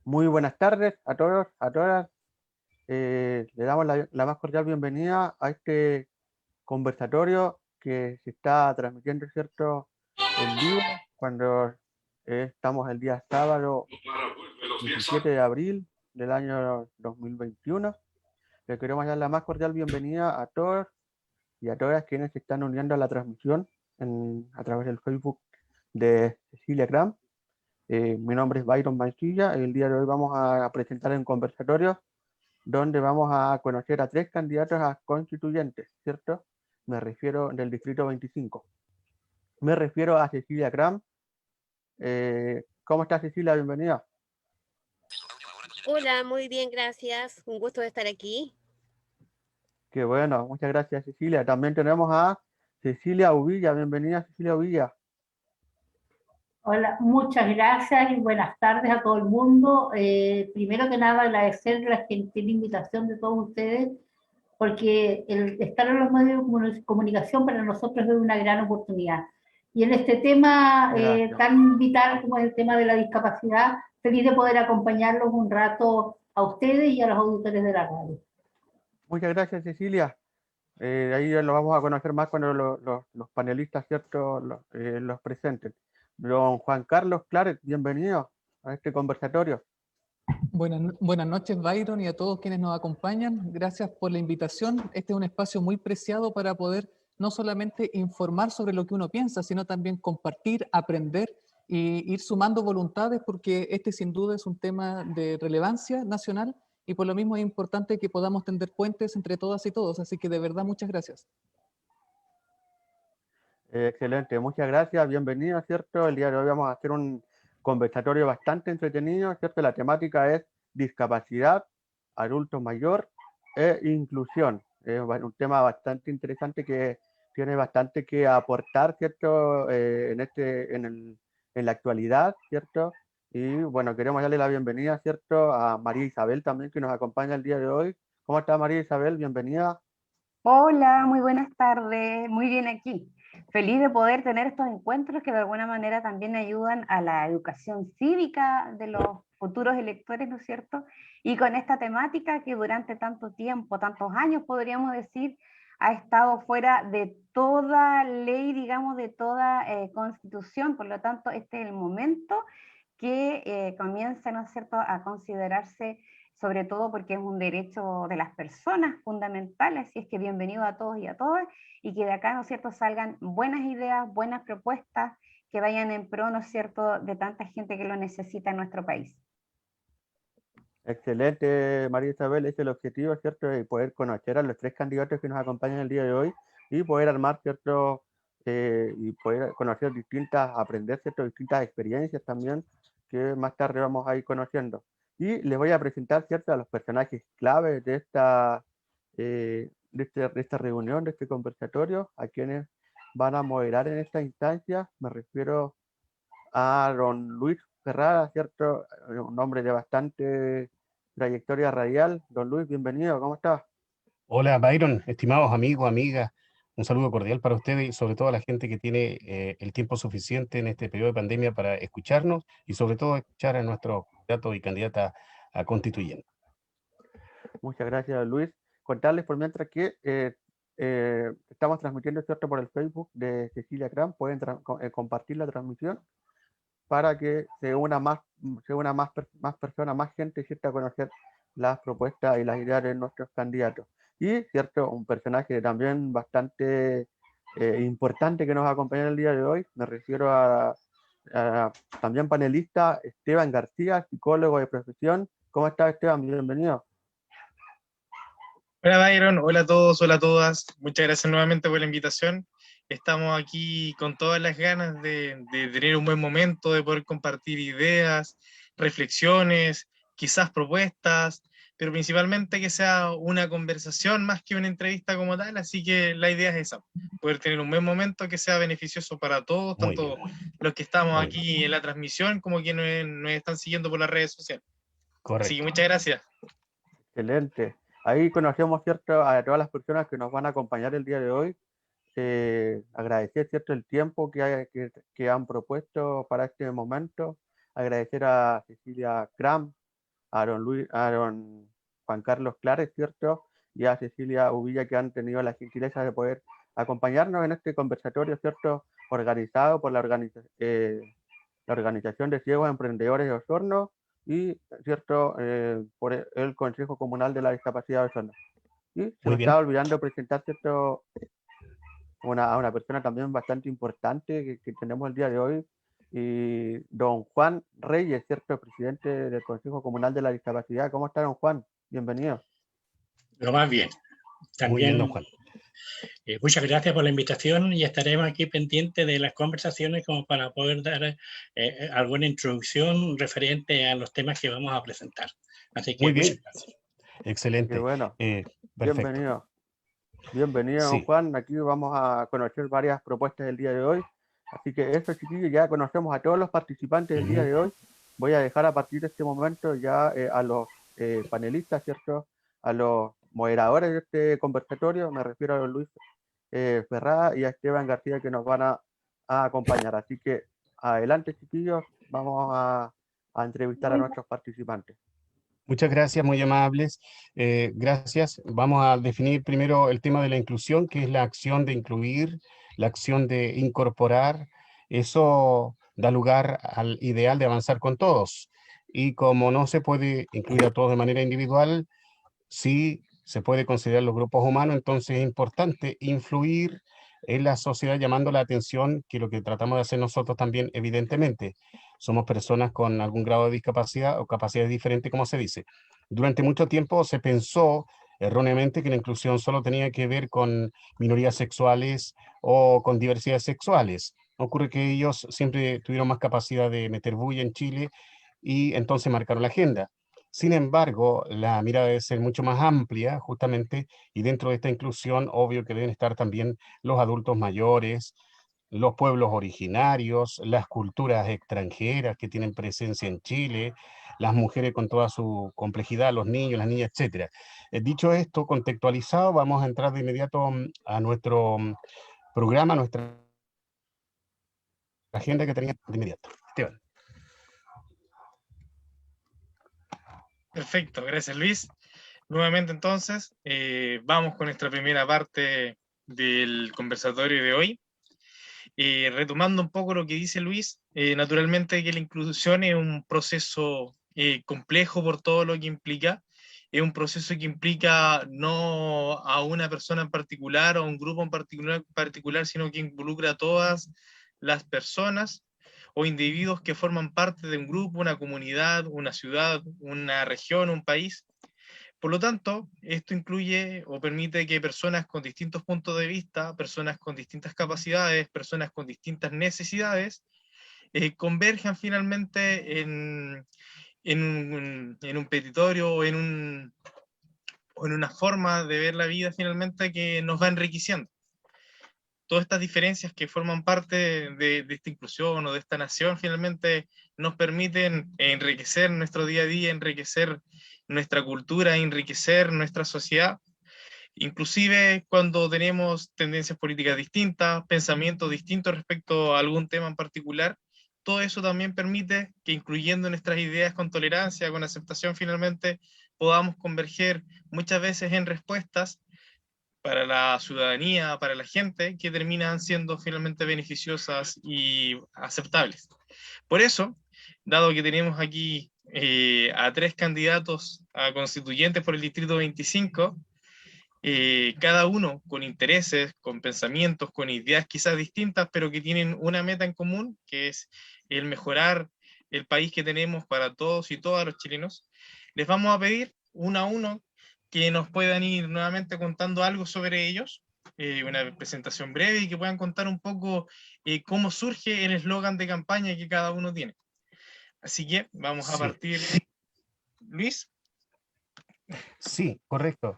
Muy buenas tardes a todos, a todas. Le damos la más cordial bienvenida a este conversatorio que se está transmitiendo, ¿cierto?, en vivo, cuando estamos el día sábado 17 de abril del año 2021. Le queremos dar la más cordial bienvenida a todos y a todas quienes se están uniendo a la transmisión a través del Facebook de Cecilia Gram. Mi nombre es Byron Mancilla. El día de hoy vamos a presentar un conversatorio donde vamos a conocer a 3 candidatos a constituyentes, ¿cierto? Me refiero del distrito 25. Me refiero a Cecilia Gram. ¿Cómo está, Cecilia? Bienvenida. Hola, muy bien, gracias. Un gusto de estar aquí. Qué bueno, muchas gracias, Cecilia. También tenemos a Cecilia Uvilla. Bienvenida, Cecilia Uvilla. Hola, muchas gracias y buenas tardes a todo el mundo. Primero que nada, agradecer la gentil invitación de todos ustedes, porque el estar en los medios de comunicación para nosotros es una gran oportunidad. Y en este tema tan vital como es el tema de la discapacidad, feliz de poder acompañarlos un rato a ustedes y a los auditores de la radio. Muchas gracias, Cecilia. Ahí lo vamos a conocer más cuando los panelistas, ¿cierto?, los presenten. Don Juan Carlos Claret, bienvenido a este conversatorio. Buenas noches, Byron, y a todos quienes nos acompañan. Gracias por la invitación. Este es un espacio muy preciado para poder no solamente informar sobre lo que uno piensa, sino también compartir, aprender y ir sumando voluntades, porque este sin duda es un tema de relevancia nacional y por lo mismo es importante que podamos tender puentes entre todas y todos. Así que de verdad, muchas gracias. Excelente, muchas gracias, bienvenido, ¿cierto? El día de hoy vamos a hacer un conversatorio bastante entretenido, ¿cierto? La temática es discapacidad, adulto mayor e inclusión. Es un tema bastante interesante que tiene bastante que aportar, ¿cierto? En la actualidad, ¿cierto? Y bueno, queremos darle la bienvenida, ¿cierto?, a María Isabel también, que nos acompaña el día de hoy. ¿Cómo está, María Isabel? Bienvenida. Hola, muy buenas tardes, muy bien aquí. Feliz de poder tener estos encuentros que de alguna manera también ayudan a la educación cívica de los futuros electores, ¿no es cierto? Y con esta temática que durante tanto tiempo, tantos años podríamos decir, ha estado fuera de toda ley, digamos, de toda constitución. Por lo tanto, este es el momento que comienza, ¿no es cierto?, a considerarse, sobre todo porque es un derecho de las personas fundamental. Así es que bienvenido a todos y a todas, y que de acá, ¿no es cierto?, salgan buenas ideas, buenas propuestas que vayan en pro, ¿no es cierto?, de tanta gente que lo necesita en nuestro país. Excelente, María Isabel, ese es el objetivo, ¿cierto? De poder conocer a los 3 candidatos que nos acompañan el día de hoy y poder armar, ¿cierto? Y poder conocer aprender, ¿cierto?, distintas experiencias también que más tarde vamos a ir conociendo. Y les voy a presentar, ¿cierto?, a los personajes clave de esta reunión, de este conversatorio, a quienes van a moderar en esta instancia. Me refiero a don Luis Ferrara, ¿cierto? Un hombre de bastante trayectoria radial. Don Luis, bienvenido, ¿cómo estás? Hola Byron, estimados amigos, amigas, un saludo cordial para ustedes y sobre todo a la gente que tiene el tiempo suficiente en este periodo de pandemia para escucharnos y sobre todo escuchar a nuestros candidatos y candidatas a constituyentes. Muchas gracias, Luis. Contarles por mientras que estamos transmitiendo, ¿cierto?, por el Facebook de Cecilia Cram. Pueden compartir la transmisión para que más personas, más gente, ¿cierto?, a conocer las propuestas y las ideas de nuestros candidatos. Y, ¿cierto?, un personaje también bastante importante que nos acompaña el día de hoy. Me refiero a también panelista Esteban García, psicólogo de profesión. ¿Cómo está, Esteban? Bienvenido. Hola Byron, hola a todos, hola a todas. Muchas gracias nuevamente por la invitación. Estamos aquí con todas las ganas de tener un buen momento, de poder compartir ideas, reflexiones, quizás propuestas, pero principalmente que sea una conversación más que una entrevista como tal. Así que la idea es esa, poder tener un buen momento que sea beneficioso para todos, tanto los que estamos aquí en la transmisión como quienes nos están siguiendo por las redes sociales. Correcto. Así que muchas gracias. Excelente. Ahí conocemos, ¿cierto?, a todas las personas que nos van a acompañar el día de hoy. Agradecer, ¿cierto?, el tiempo que han propuesto para este momento. agradecer a Cecilia Cram, a Aaron Juan Carlos Clares, ¿cierto? Y a Cecilia Uvilla, que han tenido la gentileza de poder acompañarnos en este conversatorio, ¿cierto? Organizado por la Organización de Ciegos Emprendedores de Osorno y, ¿cierto? Por el Consejo Comunal de la Discapacidad de Osorno. Y se Muy me bien. estaba olvidando presentar, ¿cierto? A una persona también bastante importante que tenemos el día de hoy, y don Juan Reyes, ¿cierto? Presidente del Consejo Comunal de la Discapacidad. ¿Cómo está, don Juan? Bienvenido. Lo más bien. Muy bien, don También Juan. muchas gracias por la invitación y estaremos aquí pendientes de las conversaciones como para poder dar alguna introducción referente a los temas que vamos a presentar. Así que Muy muchas bien. gracias. Qué Excelente. bueno. Perfecto. Bienvenido. Bienvenido, don Sí. Juan. Aquí vamos a conocer varias propuestas del día de hoy. Así que eso, chiquillos, ya conocemos a todos los participantes del día Ujú. de hoy. Voy a dejar a partir de este momento ya a los panelistas, ¿cierto? A los moderadores de este conversatorio, me refiero a don Luis Ferrada y a Esteban García, que nos van a acompañar. Así que adelante, chiquillos, vamos a entrevistar a nuestros participantes. Muchas gracias, muy amables. Gracias. Vamos a definir primero el tema de la inclusión, que es la acción de incluir, la acción de incorporar. Eso da lugar al ideal de avanzar con todos. Y como no se puede incluir a todos de manera individual, sí se puede considerar los grupos humanos, entonces es importante influir en la sociedad llamando la atención, que lo que tratamos de hacer nosotros también, evidentemente, somos personas con algún grado de discapacidad o capacidades diferentes, como se dice. Durante mucho tiempo se pensó erróneamente que la inclusión solo tenía que ver con minorías sexuales o con diversidades sexuales. Ocurre que ellos siempre tuvieron más capacidad de meter bulla en Chile y entonces marcaron la agenda. Sin embargo, la mirada debe ser mucho más amplia, justamente, y dentro de esta inclusión, obvio que deben estar también los adultos mayores, los pueblos originarios, las culturas extranjeras que tienen presencia en Chile, las mujeres con toda su complejidad, los niños, las niñas, etc. Dicho esto, contextualizado, vamos a entrar de inmediato a nuestro programa, nuestra agenda que tenía de inmediato. Esteban. Perfecto, gracias Luis. Nuevamente entonces, vamos con nuestra primera parte del conversatorio de hoy. Retomando un poco lo que dice Luis, naturalmente que la inclusión es un proceso complejo por todo lo que implica. Es un proceso que implica no a una persona en particular o a un grupo en particular, sino que involucra a todas las personas o individuos que forman parte de un grupo, una comunidad, una ciudad, una región, un país. Por lo tanto, esto incluye o permite que personas con distintos puntos de vista, personas con distintas capacidades, personas con distintas necesidades, converjan finalmente en un petitorio o en una forma de ver la vida finalmente que nos va enriqueciendo. Todas estas diferencias que forman parte de esta inclusión o de esta nación finalmente nos permiten enriquecer nuestro día a día, enriquecer nuestra cultura, enriquecer nuestra sociedad, inclusive cuando tenemos tendencias políticas distintas, pensamientos distintos respecto a algún tema en particular. Todo eso también permite que, incluyendo nuestras ideas con tolerancia, con aceptación, finalmente podamos converger muchas veces en respuestas para la ciudadanía, para la gente, que terminan siendo finalmente beneficiosas y aceptables. Por eso, dado que tenemos aquí a 3 candidatos a constituyentes por el Distrito 25, cada uno con intereses, con pensamientos, con ideas quizás distintas, pero que tienen una meta en común, que es el mejorar el país que tenemos para todos y todas los chilenos, les vamos a pedir uno a uno que nos puedan ir nuevamente contando algo sobre ellos, una presentación breve y que puedan contar un poco cómo surge el eslogan de campaña que cada uno tiene. Así que vamos a Sí. partir. Luis. Sí, correcto.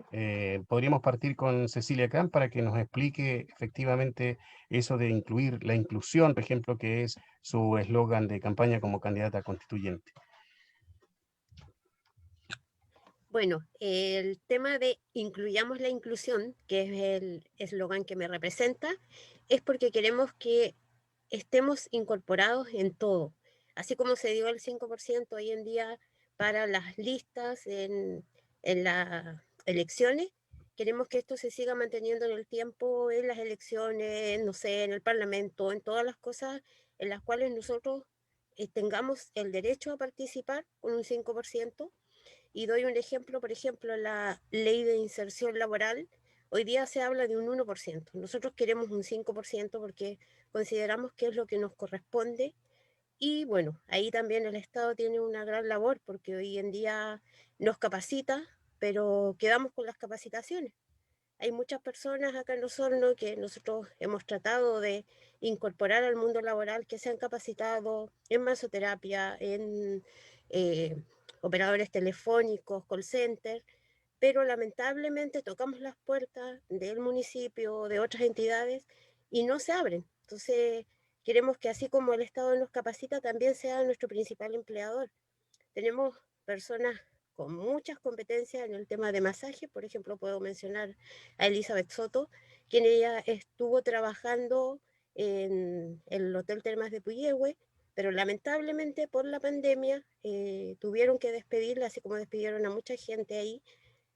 Podríamos partir con Cecilia Khan para que nos explique efectivamente eso de incluir la inclusión, por ejemplo, que es su eslogan de campaña como candidata constituyente. Bueno, el tema de incluyamos la inclusión, que es el eslogan que me representa, es porque queremos que estemos incorporados en todo, así como se dio el 5% hoy en día para las listas en las elecciones, queremos que esto se siga manteniendo en el tiempo, en las elecciones, no sé, en el Parlamento, en todas las cosas en las cuales nosotros tengamos el derecho a participar con un 5%. Y doy un ejemplo, por ejemplo, la ley de inserción laboral, hoy día se habla de un 1%. Nosotros queremos un 5% porque consideramos que es lo que nos corresponde. Y bueno, ahí también el Estado tiene una gran labor porque hoy en día nos capacita, pero quedamos con las capacitaciones. Hay muchas personas acá en Osorno que nosotros hemos tratado de incorporar al mundo laboral, que se han capacitado en masoterapia, en operadores telefónicos, call center, pero lamentablemente tocamos las puertas del municipio, de otras entidades, y no se abren. Entonces, queremos que así como el Estado nos capacita, también sea nuestro principal empleador. Tenemos personas con muchas competencias en el tema de masaje. Por ejemplo, puedo mencionar a Elizabeth Soto, quien ella estuvo trabajando en el Hotel Termas de Puyehue, pero lamentablemente por la pandemia tuvieron que despedirla, así como despidieron a mucha gente ahí.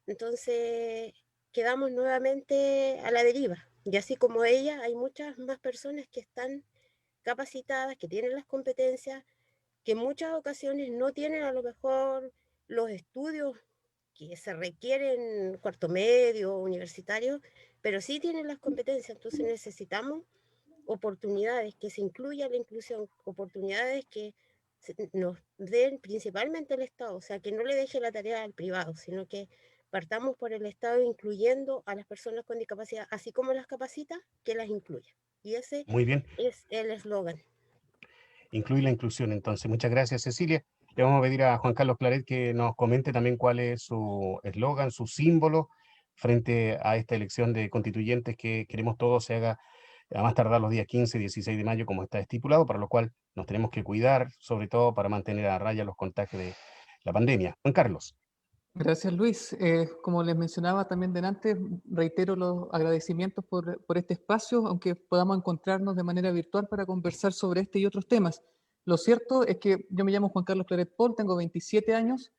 Entonces quedamos nuevamente a la deriva. Y así como ella, hay muchas más personas que están capacitadas, que tienen las competencias, que en muchas ocasiones no tienen a lo mejor los estudios que se requieren, cuarto medio, universitario, pero sí tienen las competencias. Entonces necesitamos oportunidades, que se incluya la inclusión, oportunidades que nos den principalmente el Estado, o sea, que no le deje la tarea al privado, sino que partamos por el Estado incluyendo a las personas con discapacidad, así como las capacita, que las incluya. Y ese Muy bien, es el eslogan. incluir la inclusión. Entonces, muchas gracias, Cecilia. Le vamos a pedir a Juan Carlos Claret que nos comente también cuál es su eslogan, su símbolo frente a esta elección de constituyentes que queremos todos se haga a más tardar los días 15 y 16 de mayo, como está estipulado, para lo cual nos tenemos que cuidar, sobre todo para mantener a raya los contagios de la pandemia. Juan Carlos. Gracias, Luis. Como les mencionaba también delante, reitero los agradecimientos por este espacio, aunque podamos encontrarnos de manera virtual para conversar sobre este y otros temas. Lo cierto es que yo me llamo Juan Carlos Claret Paul, tengo 27 años,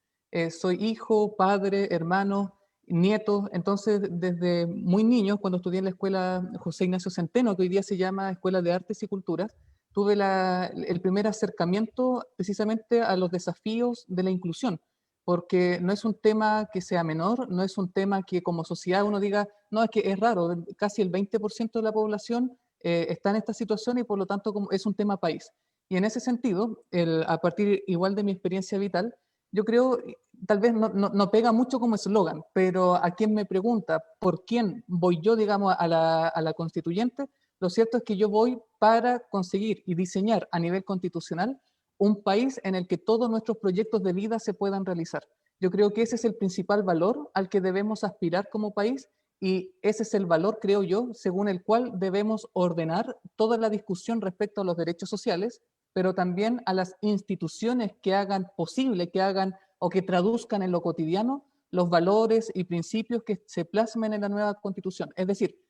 soy hijo, padre, hermano, nieto. Entonces, desde muy niño, cuando estudié en la escuela José Ignacio Centeno, que hoy día se llama Escuela de Artes y Culturas, tuve el primer acercamiento precisamente a los desafíos de la inclusión, porque no es un tema que sea menor, no es un tema que como sociedad uno diga, no, es que es raro, casi el 20% de la población está en esta situación y por lo tanto es un tema país. Y en ese sentido, a partir igual de mi experiencia vital, yo creo, tal vez no pega mucho como eslogan, pero a quien me pregunta por quién voy yo, digamos, a la constituyente, lo cierto es que yo voy para conseguir y diseñar a nivel constitucional un país en el que todos nuestros proyectos de vida se puedan realizar. Yo creo que ese es el principal valor al que debemos aspirar como país y ese es el valor, creo yo, según el cual debemos ordenar toda la discusión respecto a los derechos sociales, pero también a las instituciones que hagan posible, que hagan o que traduzcan en lo cotidiano los valores y principios que se plasmen en la nueva Constitución. Es decir,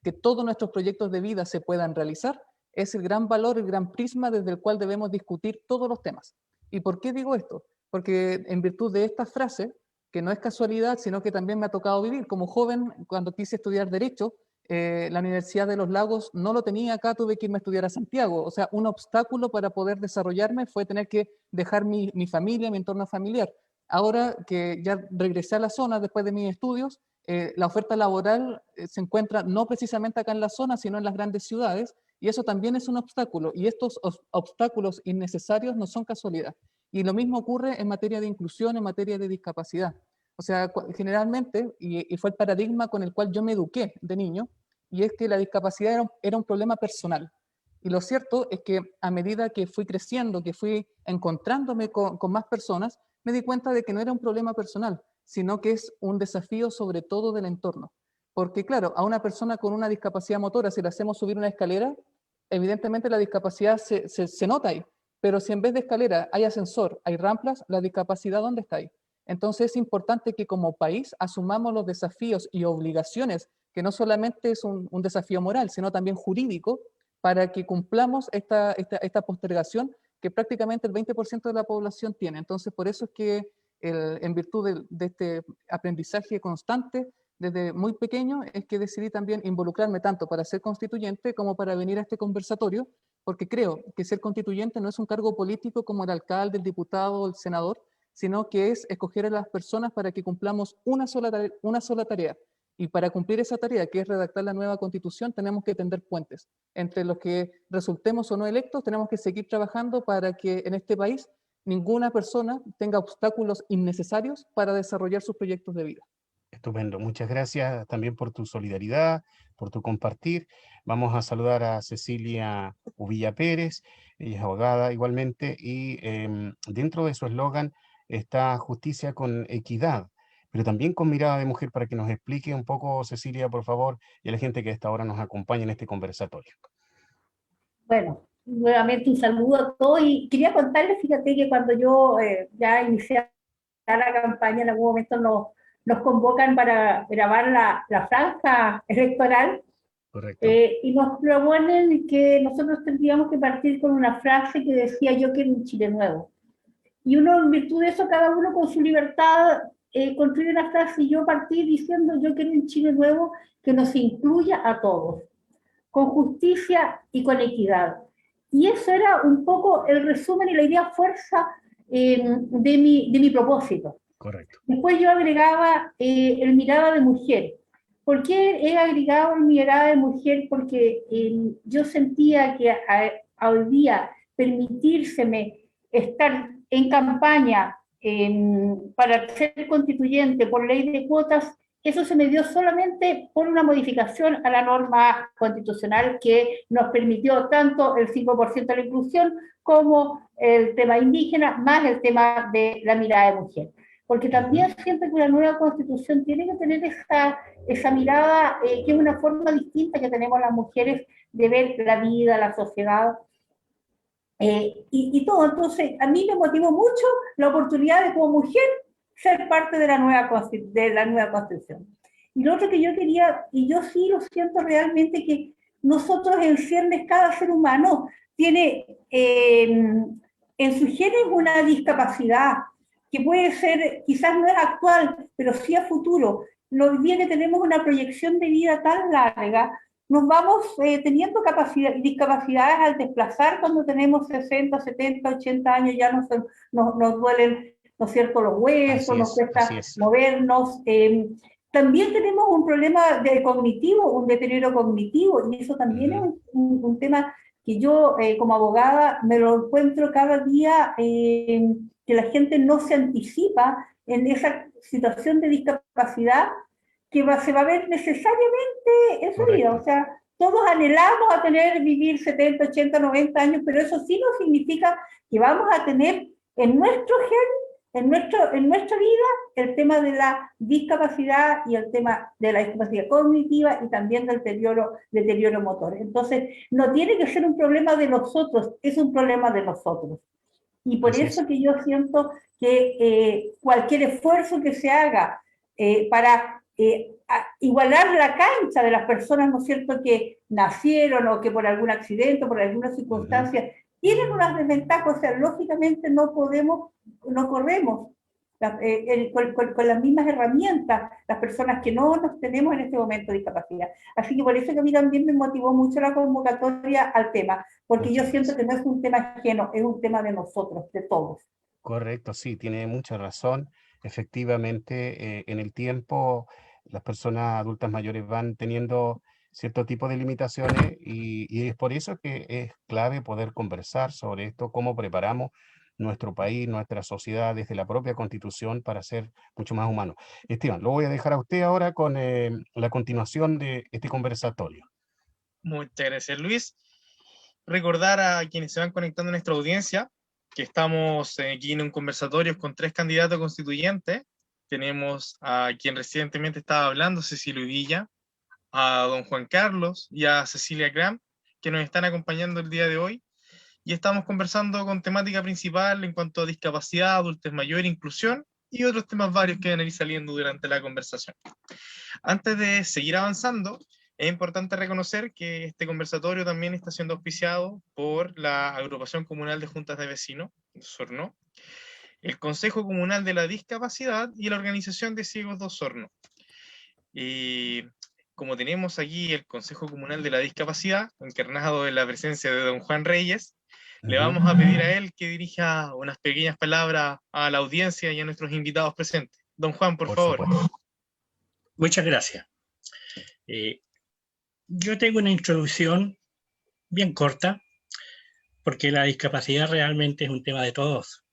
que todos nuestros proyectos de vida se puedan realizar es el gran valor, el gran prisma desde el cual debemos discutir todos los temas. ¿Y por qué digo esto? Porque en virtud de esta frase, que no es casualidad, sino que también me ha tocado vivir como joven, cuando quise estudiar Derecho, la Universidad de los Lagos no lo tenía acá, tuve que irme a estudiar a Santiago. O sea, un obstáculo para poder desarrollarme fue tener que dejar mi familia, mi entorno familiar. Ahora que ya regresé a la zona después de mis estudios, la oferta laboral se encuentra no precisamente acá en la zona, sino en las grandes ciudades, y eso también es un obstáculo, y estos obstáculos innecesarios no son casualidad. Y lo mismo ocurre en materia de inclusión, en materia de discapacidad. O sea, generalmente, y fue el paradigma con el cual yo me eduqué de niño, y es que la discapacidad era un problema personal. Y lo cierto es que a medida que fui creciendo, que fui encontrándome con más personas, me di cuenta de que no era un problema personal, sino que es un desafío sobre todo del entorno. Porque claro, a una persona con una discapacidad motora, si le hacemos subir una escalera, evidentemente la discapacidad se nota ahí. Pero si en vez de escalera hay ascensor, hay rampas, la discapacidad, ¿dónde está ahí? Entonces es importante que como país asumamos los desafíos y obligaciones, que no solamente es un desafío moral, sino también jurídico, para que cumplamos esta postergación que prácticamente el 20% de la población tiene. Entonces, por eso es que en virtud de este aprendizaje constante, desde muy pequeño, es que decidí también involucrarme tanto para ser constituyente como para venir a este conversatorio, porque creo que ser constituyente no es un cargo político como el alcalde, el diputado o el senador, sino que es escoger a las personas para que cumplamos una sola tarea. Y para cumplir esa tarea, que es redactar la nueva constitución, tenemos que tender puentes. Entre los que resultemos o no electos, tenemos que seguir trabajando para que en este país ninguna persona tenga obstáculos innecesarios para desarrollar sus proyectos de vida. Estupendo, muchas gracias también por tu solidaridad, por tu compartir. Vamos a saludar a Cecilia Uvilla Pérez, ella es abogada igualmente, y dentro de su eslogan está justicia con equidad, pero también con mirada de mujer, para que nos explique un poco, Cecilia, por favor, y a la gente que a esta hora nos acompaña en este conversatorio. Bueno, nuevamente un saludo a todos y quería contarles, fíjate que cuando yo ya inicié la campaña, en algún momento nos convocan para grabar la franja electoral. Correcto. Y nos proponen que nosotros tendríamos que partir con una frase que decía: yo quiero un Chile nuevo. Y uno, en virtud de eso, cada uno con su libertad construye una frase, y yo partí diciendo: yo quiero un Chile nuevo que nos incluya a todos, con justicia y con equidad. Y eso era un poco el resumen y la idea fuerza de mi propósito. Correcto. Después yo agregaba el mirada de mujer. ¿Por qué he agregado el mirada de mujer? Porque yo sentía que hoy día permitírseme estar en campaña para ser constituyente por ley de cuotas, eso se me dio solamente por una modificación a la norma constitucional que nos permitió tanto el 5% de la inclusión como el tema indígena, más el tema de la mirada de mujer. Porque también siento que la nueva constitución tiene que tener esa mirada, que es una forma distinta que tenemos las mujeres de ver la vida, la sociedad, y todo. Entonces, a mí me motivó mucho la oportunidad de, como mujer, ser parte de la nueva constitución. Y lo otro que yo quería, y yo sí lo siento realmente, que nosotros en ciernes, cada ser humano tiene en su genes una discapacidad, que puede ser, quizás no es actual, pero sí a futuro. Los días que tenemos una proyección de vida tan larga, nos vamos teniendo discapacidades al desplazar cuando tenemos 60, 70, 80 años, ya nos duelen, ¿no es cierto?, los huesos, nos cuesta movernos. También tenemos un problema cognitivo, un deterioro cognitivo, y eso también es un tema que yo, como abogada, me lo encuentro cada día, que la gente no se anticipa en esa situación de discapacidad que se va a ver necesariamente en su vida. O sea, todos anhelamos a vivir 70, 80, 90 años, pero eso sí no significa que vamos a tener en nuestro gen, en nuestra vida, el tema de la discapacidad y el tema de la discapacidad cognitiva y también del deterioro motor. Entonces, no tiene que ser un problema de nosotros, es un problema de nosotros. Y por eso que yo siento que cualquier esfuerzo que se haga para igualar la cancha de las personas, ¿no es cierto?, que nacieron o que por algún accidente, por alguna circunstancia, tienen unas desventajas, o sea, lógicamente no corremos con las mismas herramientas las personas que no nos tenemos en este momento de discapacidad. Así que por eso que a mí también me motivó mucho la convocatoria al tema, porque yo siento que no es un tema ajeno, es un tema de nosotros, de todos. Correcto, sí, tiene mucha razón. Efectivamente, en el tiempo las personas adultas mayores van teniendo cierto tipo de limitaciones y es por eso que es clave poder conversar sobre esto, cómo preparamos nuestro país, nuestra sociedad desde la propia Constitución para ser mucho más humanos. Esteban, lo voy a dejar a usted ahora con la continuación de este conversatorio. Muchas gracias, Luis. Recordar a quienes se van conectando a nuestra audiencia que estamos aquí en un conversatorio con 3 candidatos constituyentes. Tenemos a quien recientemente estaba hablando, Cecilia Uvilla, a don Juan Carlos y a Cecilia Graham, que nos están acompañando el día de hoy. Y estamos conversando con temática principal en cuanto a discapacidad, adultos mayores, inclusión y otros temas varios que van a ir saliendo durante la conversación. Antes de seguir avanzando, Es importante reconocer que este conversatorio también está siendo auspiciado por la Agrupación Comunal de Juntas de Vecinos, Osorno, el Consejo Comunal de la Discapacidad y la Organización de Ciegos de Osorno. Y como tenemos aquí el Consejo Comunal de la Discapacidad, encarnado en la presencia de don Juan Reyes, le vamos a pedir a él que dirija unas pequeñas palabras a la audiencia y a nuestros invitados presentes. Don Juan, por favor. Supuesto. Muchas gracias. Yo tengo una introducción bien corta, porque la discapacidad realmente es un tema de todos.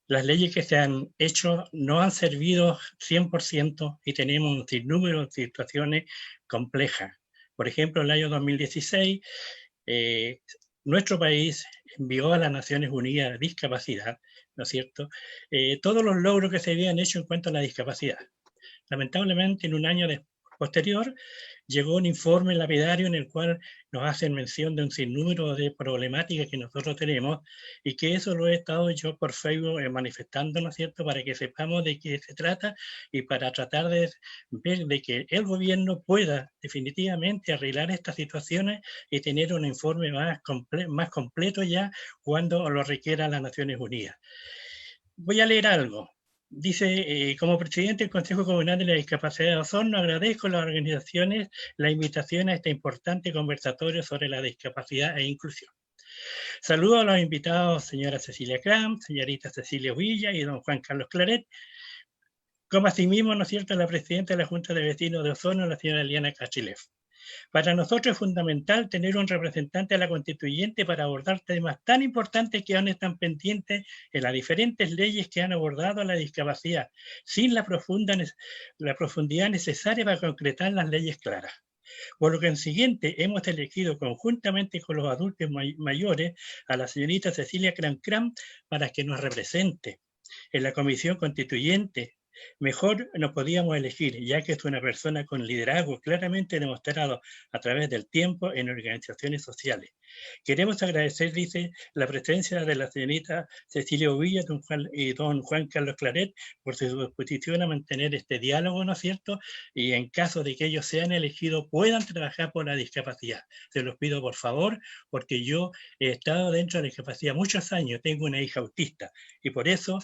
Las leyes que se han hecho no han servido 100% y tenemos un sinnúmero de situaciones complejas. Por ejemplo, el año 2016, nuestro país envió a las Naciones Unidas a discapacidad, ¿no es cierto?, todos los logros que se habían hecho en cuanto a la discapacidad. Lamentablemente, en un año posterior, llegó un informe lapidario en el cual nos hacen mención de un sinnúmero de problemáticas que nosotros tenemos, y que eso lo he estado yo por Facebook manifestando, ¿no es cierto?, para que sepamos de qué se trata y para tratar de ver de que el gobierno pueda definitivamente arreglar estas situaciones y tener un informe más completo ya cuando lo requiera las Naciones Unidas. Voy a leer algo. Dice, como presidente del Consejo Comunal de la Discapacidad de Osorno, agradezco a las organizaciones la invitación a este importante conversatorio sobre la discapacidad e inclusión. Saludo a los invitados, señora Cecilia Cram, señorita Cecilia Villa y don Juan Carlos Claret, como asimismo, ¿no es cierto?, la presidenta de la Junta de Vecinos de Osorno, la señora Eliana Cachilev. Para nosotros es fundamental tener un representante a la constituyente para abordar temas tan importantes que aún están pendientes en las diferentes leyes que han abordado la discapacidad, sin la profundidad necesaria para concretar las leyes claras. Por lo que en siguiente hemos elegido conjuntamente con los adultos mayores a la señorita Cecilia Cram para que nos represente en la comisión constituyente. Mejor no podíamos elegir, ya que es una persona con liderazgo claramente demostrado a través del tiempo en organizaciones sociales. Queremos agradecer, dice, la presencia de la señorita Cecilia Ovilla y don Juan Carlos Claret por su disposición a mantener este diálogo, ¿no es cierto? Y en caso de que ellos sean elegidos, puedan trabajar por la discapacidad. Se los pido por favor, porque yo he estado dentro de la discapacidad muchos años, tengo una hija autista, y por eso,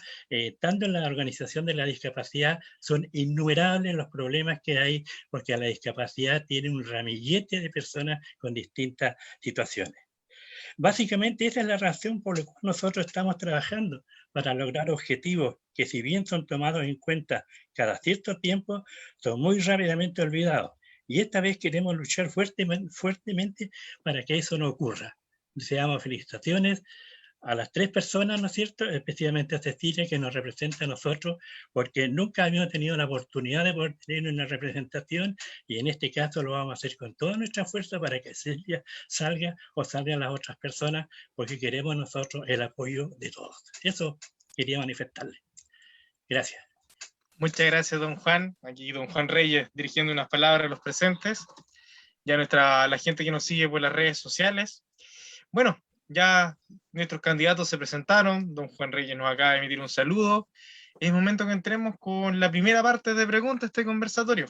tanto en la organización de la discapacidad, son innumerables los problemas que hay, porque la discapacidad tiene un ramillete de personas con distintas situaciones. Básicamente esa es la razón por la cual nosotros estamos trabajando, para lograr objetivos que, si bien son tomados en cuenta cada cierto tiempo, son muy rápidamente olvidados. Y esta vez queremos luchar fuertemente para que eso no ocurra. Deseamos felicitaciones a las tres personas, ¿no es cierto?, especialmente a Cecilia, que nos representa a nosotros, porque nunca habíamos tenido la oportunidad de poder tener una representación, y en este caso lo vamos a hacer con toda nuestra fuerza para que Cecilia salgan las otras personas, porque queremos nosotros el apoyo de todos. Eso quería manifestarle. Gracias. Muchas gracias, don Juan. Aquí don Juan Reyes dirigiendo unas palabras a los presentes, ya la gente que nos sigue por las redes sociales. Bueno, ya nuestros candidatos se presentaron, don Juan Reyes nos acaba de emitir un saludo. Es momento que entremos con la primera parte de preguntas de este conversatorio.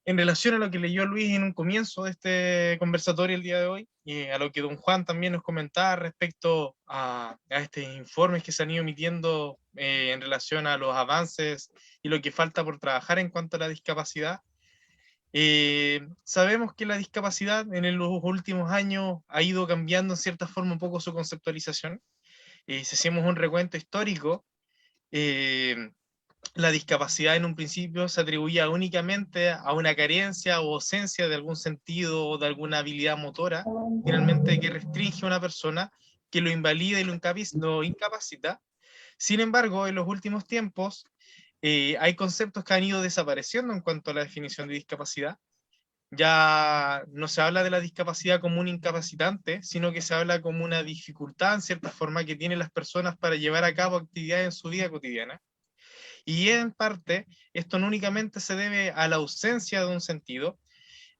En relación a lo que leyó Luis en un comienzo de este conversatorio el día de hoy, y a lo que don Juan también nos comentaba respecto a estos informes que se han ido emitiendo en relación a los avances y lo que falta por trabajar en cuanto a la discapacidad, sabemos que la discapacidad en los últimos años ha ido cambiando en cierta forma un poco su conceptualización. Si hacemos un recuento histórico, la discapacidad en un principio se atribuía únicamente a una carencia o ausencia de algún sentido o de alguna habilidad motora, finalmente, que restringe a una persona, que lo invalida y lo incapacita. Sin embargo, en los últimos tiempos, hay conceptos que han ido desapareciendo en cuanto a la definición de discapacidad. Ya no se habla de la discapacidad como un incapacitante, sino que se habla como una dificultad, en cierta forma, que tienen las personas para llevar a cabo actividades en su vida cotidiana. Y en parte, esto no únicamente se debe a la ausencia de un sentido,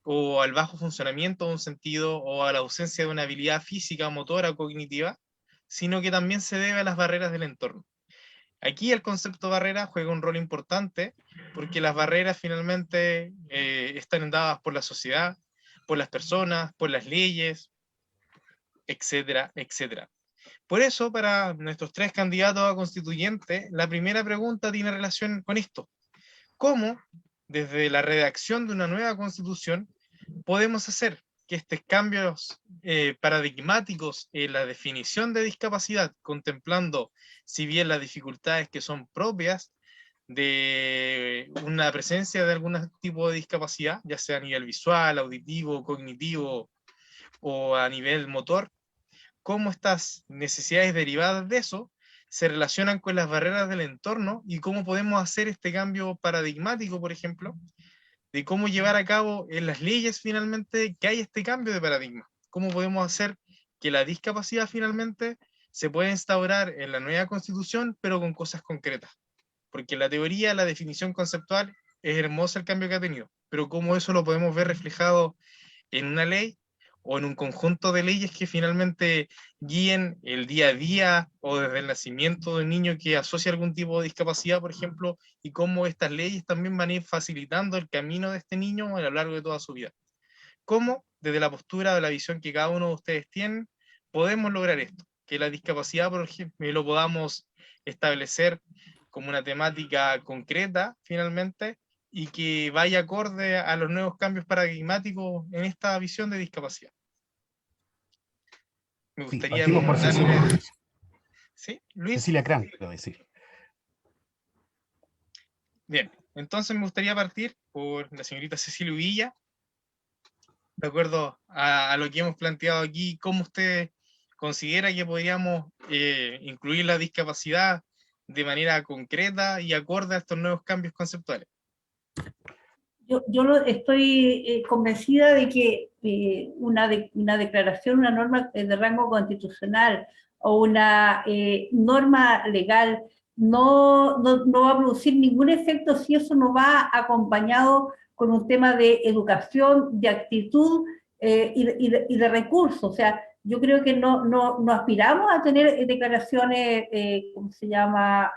o al bajo funcionamiento de un sentido, o a la ausencia de una habilidad física, motora o cognitiva, sino que también se debe a las barreras del entorno. Aquí el concepto de barrera juega un rol importante porque las barreras finalmente están dadas por la sociedad, por las personas, por las leyes, etcétera, etcétera. Por eso, para nuestros 3 candidatos a constituyente, la primera pregunta tiene relación con esto. ¿Cómo, desde la redacción de una nueva constitución, podemos hacer que estos cambios paradigmáticos en la definición de discapacidad, contemplando, si bien las dificultades que son propias de una presencia de algún tipo de discapacidad, ya sea a nivel visual, auditivo, cognitivo o a nivel motor, cómo estas necesidades derivadas de eso se relacionan con las barreras del entorno y cómo podemos hacer este cambio paradigmático, por ejemplo, de cómo llevar a cabo en las leyes finalmente que hay este cambio de paradigma. Cómo podemos hacer que la discapacidad finalmente se pueda instaurar en la nueva constitución, pero con cosas concretas. Porque en la teoría, la definición conceptual, es hermosa el cambio que ha tenido, pero cómo eso lo podemos ver reflejado en una ley o en un conjunto de leyes que finalmente guíen el día a día o desde el nacimiento de un niño que asocia algún tipo de discapacidad, por ejemplo, y cómo estas leyes también van a ir facilitando el camino de este niño a lo largo de toda su vida. Cómo, desde la postura de la visión que cada uno de ustedes tienen, podemos lograr esto, que la discapacidad, por ejemplo, lo podamos establecer como una temática concreta, finalmente, y que vaya acorde a los nuevos cambios paradigmáticos en esta visión de discapacidad. Me gustaría... Sí, partimos por Cecilia. ¿Sí, Luis? Cecilia Cran, quiero decir. Bien, entonces me gustaría partir por la señorita Cecilia Uvilla, de acuerdo a lo que hemos planteado aquí, cómo usted considera que podríamos incluir la discapacidad de manera concreta y acorde a estos nuevos cambios conceptuales. Yo estoy convencida de que una declaración, una norma de rango constitucional o una norma legal no va a producir ningún efecto si eso no va acompañado con un tema de educación, de actitud y de recursos. O sea, yo creo que no aspiramos a tener declaraciones, ¿cómo se llama?,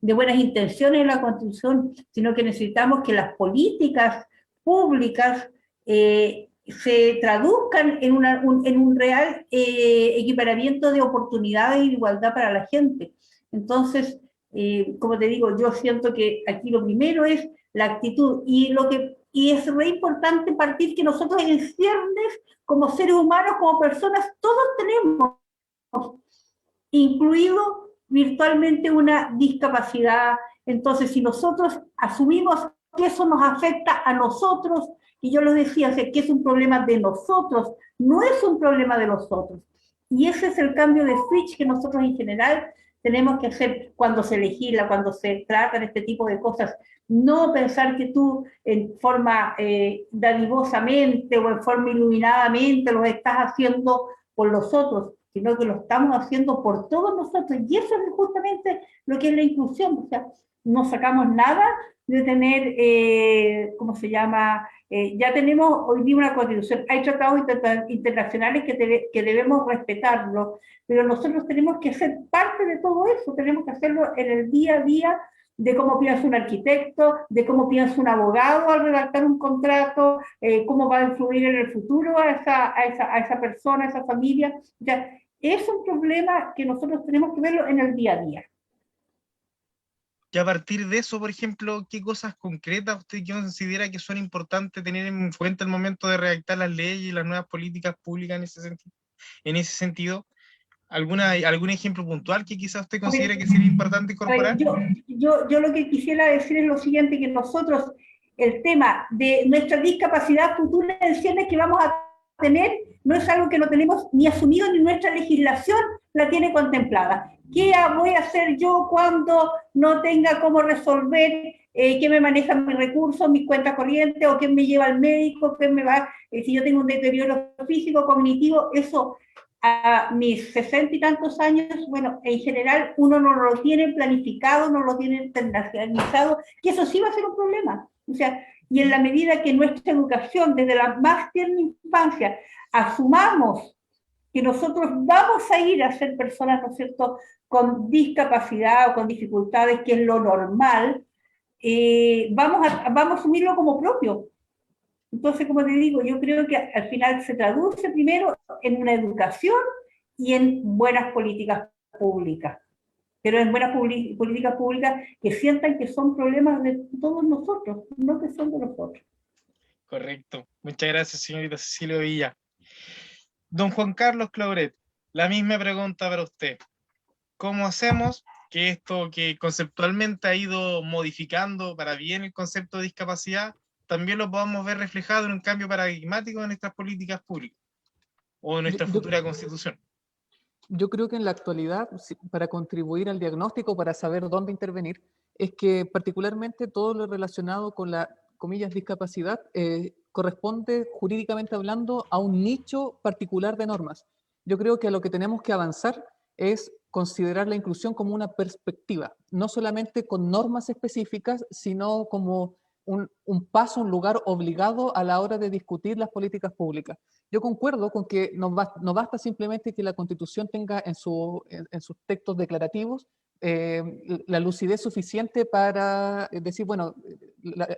de buenas intenciones en la Constitución, sino que necesitamos que las políticas públicas se traduzcan en un real equiparamiento de oportunidades y de igualdad para la gente. Entonces, como te digo, yo siento que aquí lo primero es la actitud, y es re importante partir que nosotros en ciernes, como seres humanos, como personas, todos tenemos, incluido virtualmente, una discapacidad. Entonces, si nosotros asumimos que eso nos afecta a nosotros, y yo lo decía, que es un problema de nosotros, no es un problema de los otros. Y ese es el cambio de switch que nosotros en general tenemos que hacer cuando se legisla, cuando se tratan este tipo de cosas. No pensar que tú en forma dadivosamente o en forma iluminadamente lo estás haciendo por los otros, sino que lo estamos haciendo por todos nosotros. Y eso es justamente lo que es la inclusión. O sea, no sacamos nada de tener, ¿cómo se llama? Ya tenemos hoy día una constitución, hay tratados internacionales que debemos respetarlos, pero nosotros tenemos que ser parte de todo eso, tenemos que hacerlo en el día a día, de cómo piensa un arquitecto, de cómo piensa un abogado al redactar un contrato, cómo va a influir en el futuro a esa persona, a esa familia. O sea, es un problema que nosotros tenemos que verlo en el día a día. Y a partir de eso, por ejemplo, ¿qué cosas concretas usted considera que son importantes tener en cuenta al momento de redactar las leyes y las nuevas políticas públicas en ese sentido? ¿Algún ejemplo puntual que quizás usted considere que sería importante incorporar? Yo lo que quisiera decir es lo siguiente, que nosotros, el tema de nuestra discapacidad futura en ciernes que vamos a tener, no es algo que no tenemos ni asumido, ni nuestra legislación la tiene contemplada. ¿Qué voy a hacer yo cuando no tenga cómo resolver, qué me manejan mis recursos, mis cuentas corrientes, o quién me lleva al médico, quién me va, si yo tengo un deterioro físico, cognitivo? Eso a mis 60 y tantos años, bueno, en general uno no lo tiene planificado, no lo tiene internacionalizado, que eso sí va a ser un problema. O sea, y en la medida que nuestra educación desde la más tierna infancia asumamos que nosotros vamos a ir a ser personas, ¿no es cierto?, con discapacidad o con dificultades, que es lo normal, vamos a asumirlo como propio. Entonces, como te digo, yo creo que al final se traduce primero en una educación y en buenas políticas públicas, pero en buenas políticas públicas que sientan que son problemas de todos nosotros, no que son de nosotros. Correcto. Muchas gracias, señorita Cecilia Villa. Don Juan Carlos Clauret, la misma pregunta para usted. ¿Cómo hacemos que esto que conceptualmente ha ido modificando para bien el concepto de discapacidad, también lo podamos ver reflejado en un cambio paradigmático en nuestras políticas públicas o en nuestra futura constitución? Yo creo que en la actualidad, para contribuir al diagnóstico, para saber dónde intervenir, es que particularmente todo lo relacionado con la, comillas, discapacidad, corresponde jurídicamente hablando a un nicho particular de normas. Yo creo que a lo que tenemos que avanzar es considerar la inclusión como una perspectiva, no solamente con normas específicas, sino como un paso, un lugar obligado a la hora de discutir las políticas públicas. Yo concuerdo con que no basta simplemente que la Constitución tenga en sus textos declarativos la lucidez suficiente para decir, bueno,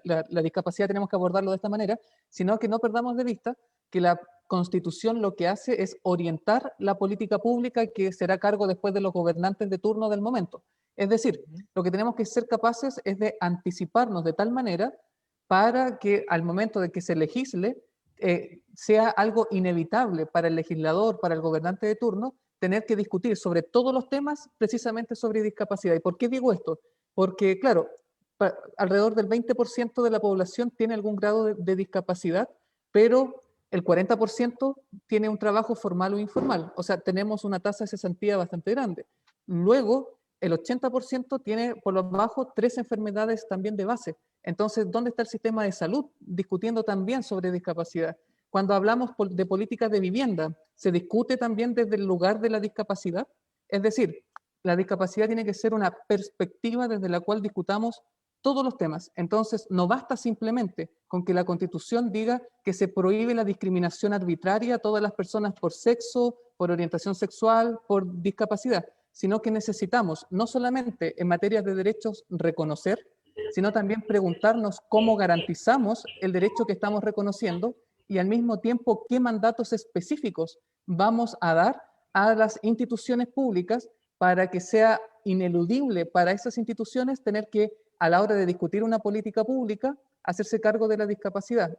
la discapacidad tenemos que abordarlo de esta manera, sino que no perdamos de vista que la Constitución lo que hace es orientar la política pública que será a cargo después de los gobernantes de turno del momento. Es decir, lo que tenemos que ser capaces es de anticiparnos de tal manera para que al momento de que se legisle sea algo inevitable para el legislador, para el gobernante de turno, tener que discutir sobre todos los temas precisamente sobre discapacidad. ¿Y por qué digo esto? Porque, claro, alrededor del 20% de la población tiene algún grado de discapacidad, pero el 40% tiene un trabajo formal o informal. O sea, tenemos una tasa de cesantía bastante grande. Luego, el 80% tiene por lo bajo 3 enfermedades también de base. Entonces, ¿dónde está el sistema de salud? Discutiendo también sobre discapacidad. Cuando hablamos de políticas de vivienda, ¿se discute también desde el lugar de la discapacidad? Es decir, la discapacidad tiene que ser una perspectiva desde la cual discutamos todos los temas. Entonces, no basta simplemente con que la Constitución diga que se prohíbe la discriminación arbitraria a todas las personas por sexo, por orientación sexual, por discapacidad, sino que necesitamos, no solamente en materia de derechos, reconocer, sino también preguntarnos cómo garantizamos el derecho que estamos reconociendo y al mismo tiempo qué mandatos específicos vamos a dar a las instituciones públicas para que sea ineludible para esas instituciones tener que, a la hora de discutir una política pública, hacerse cargo de la discapacidad.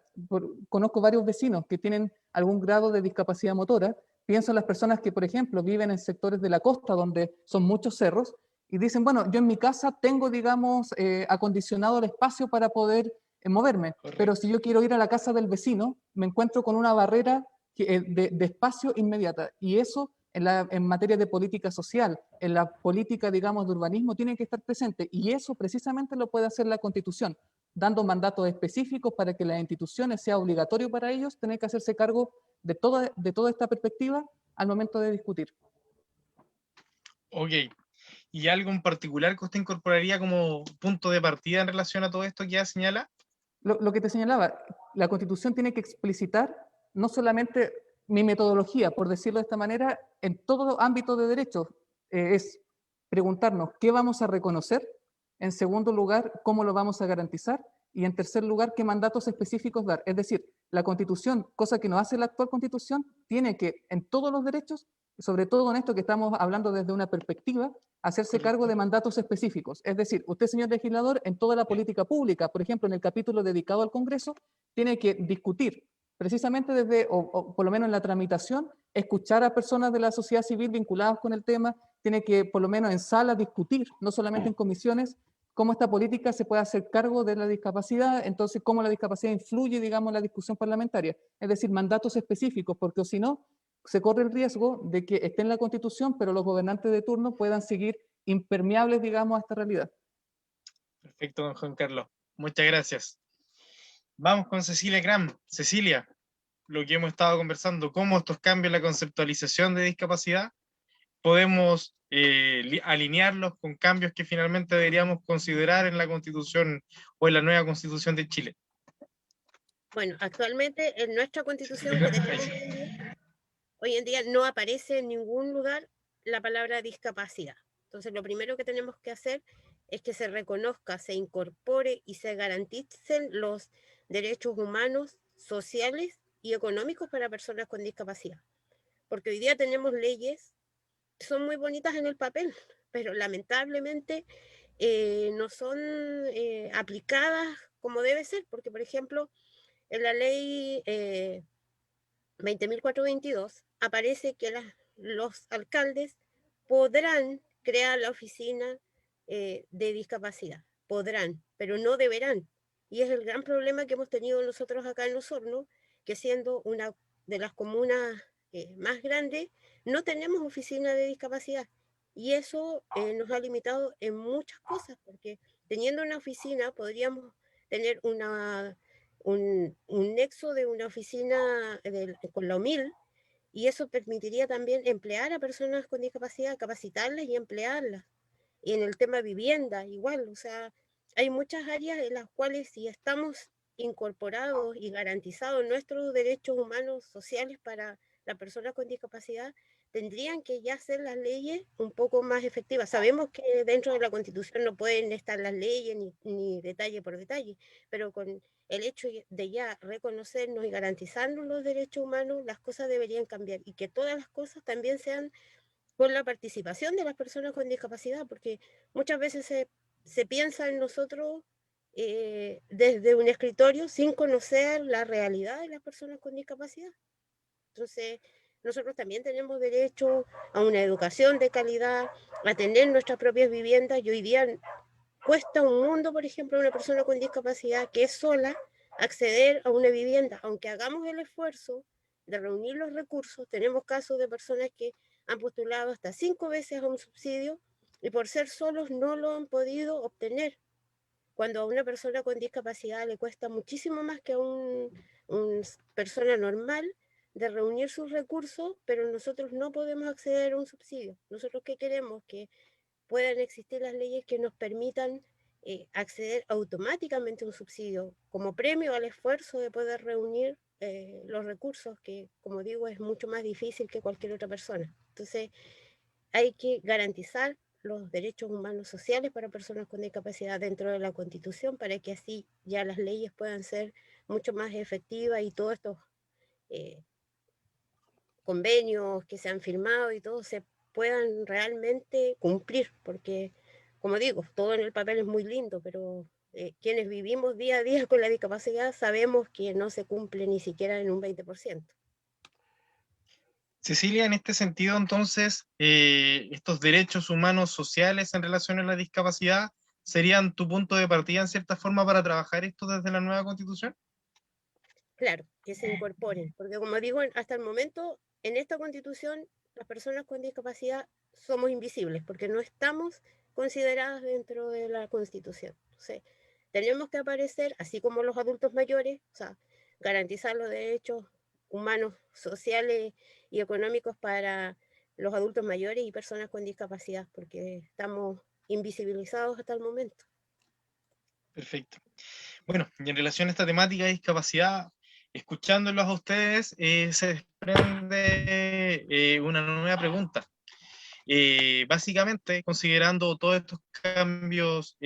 Conozco varios vecinos que tienen algún grado de discapacidad motora. Pienso en las personas que, por ejemplo, viven en sectores de la costa donde son muchos cerros y dicen, bueno, yo en mi casa tengo, digamos, acondicionado el espacio para poder moverme, pero si yo quiero ir a la casa del vecino, me encuentro con una barrera de espacio inmediata. Y eso, en materia de política social, en la política, digamos, de urbanismo, tiene que estar presente. Y eso precisamente lo puede hacer la Constitución, dando mandatos específicos para que las instituciones sea obligatorio para ellos tener que hacerse cargo de toda esta perspectiva al momento de discutir. Ok. ¿Y algo en particular que usted incorporaría como punto de partida en relación a todo esto que ya señala? Lo que te señalaba, la Constitución tiene que explicitar no solamente mi metodología, por decirlo de esta manera, en todo ámbito de derechos, es preguntarnos qué vamos a reconocer, en segundo lugar, cómo lo vamos a garantizar, y en tercer lugar, qué mandatos específicos dar. Es decir, la Constitución, cosa que no hace la actual Constitución, tiene que, en todos los derechos, sobre todo en esto que estamos hablando desde una perspectiva, hacerse cargo de mandatos específicos. Es decir, usted, señor legislador, en toda la política pública, por ejemplo, en el capítulo dedicado al Congreso, tiene que discutir, precisamente desde, o por lo menos en la tramitación, escuchar a personas de la sociedad civil vinculadas con el tema, tiene que, por lo menos en sala, discutir, no solamente en comisiones, cómo esta política se puede hacer cargo de la discapacidad, entonces cómo la discapacidad influye, digamos, en la discusión parlamentaria. Es decir, mandatos específicos, porque si no, se corre el riesgo de que esté en la Constitución, pero los gobernantes de turno puedan seguir impermeables, digamos, a esta realidad. Perfecto, don Juan Carlos. Muchas gracias. Vamos con Cecilia Cram. Cecilia, lo que hemos estado conversando, cómo estos cambios en la conceptualización de discapacidad podemos alinearlos con cambios que finalmente deberíamos considerar en la Constitución o en la nueva Constitución de Chile. Bueno, actualmente en nuestra Constitución que tenemos hoy en día no aparece en ningún lugar la palabra discapacidad. Entonces, lo primero que tenemos que hacer es que se reconozca, se incorpore y se garanticen los derechos humanos, sociales y económicos para personas con discapacidad. Porque hoy día tenemos leyes que son muy bonitas en el papel, pero lamentablemente no son aplicadas como debe ser, porque por ejemplo, en la ley 20.422 aparece que los alcaldes podrán crear la oficina de discapacidad, podrán, pero no deberán. Y es el gran problema que hemos tenido nosotros acá en Osorno, que siendo una de las comunas más grandes, no tenemos oficina de discapacidad. Y eso nos ha limitado en muchas cosas, porque teniendo una oficina podríamos tener un nexo de una oficina con la OMIL, y eso permitiría también emplear a personas con discapacidad, capacitarlas y emplearlas. Y en el tema vivienda, igual, o sea, hay muchas áreas en las cuales si estamos incorporados y garantizados nuestros derechos humanos sociales para las personas con discapacidad, tendrían que ya ser las leyes un poco más efectivas. Sabemos que dentro de la Constitución no pueden estar las leyes ni detalle por detalle, pero con el hecho de ya reconocernos y garantizarnos los derechos humanos, las cosas deberían cambiar y que todas las cosas también sean con la participación de las personas con discapacidad, porque muchas veces se piensa en nosotros desde un escritorio sin conocer la realidad de las personas con discapacidad. Entonces, nosotros también tenemos derecho a una educación de calidad, a tener nuestras propias viviendas, y hoy día cuesta un mundo, por ejemplo, a una persona con discapacidad que es sola acceder a una vivienda, aunque hagamos el esfuerzo de reunir los recursos. Tenemos casos de personas que han postulado hasta 5 veces a un subsidio y por ser solos no lo han podido obtener, cuando a una persona con discapacidad le cuesta muchísimo más que a una persona normal de reunir sus recursos, pero nosotros no podemos acceder a un subsidio. ¿Nosotros qué queremos? Que puedan existir las leyes que nos permitan acceder automáticamente a un subsidio como premio al esfuerzo de poder reunir los recursos, que como digo es mucho más difícil que cualquier otra persona. Entonces hay que garantizar los derechos humanos sociales para personas con discapacidad dentro de la Constitución, para que así ya las leyes puedan ser mucho más efectivas y todos estos eh, convenios que se han firmado y todo se puedan realmente cumplir, porque como digo, todo en el papel es muy lindo, pero quienes vivimos día a día con la discapacidad sabemos que no se cumple ni siquiera en un 20%. Cecilia, en este sentido, entonces, estos derechos humanos sociales en relación a la discapacidad serían tu punto de partida en cierta forma para trabajar esto desde la nueva Constitución. Claro, que se incorporen, porque como digo, hasta el momento en esta Constitución las personas con discapacidad somos invisibles, porque no estamos consideradas dentro de la Constitución. Entonces, tenemos que aparecer, así como los adultos mayores, o sea, garantizar los derechos humanos, sociales y económicos para los adultos mayores y personas con discapacidad, porque estamos invisibilizados hasta el momento. Perfecto. Bueno, y en relación a esta temática de discapacidad, escuchándolos a ustedes, se desprende una nueva pregunta. Básicamente, considerando todos estos cambios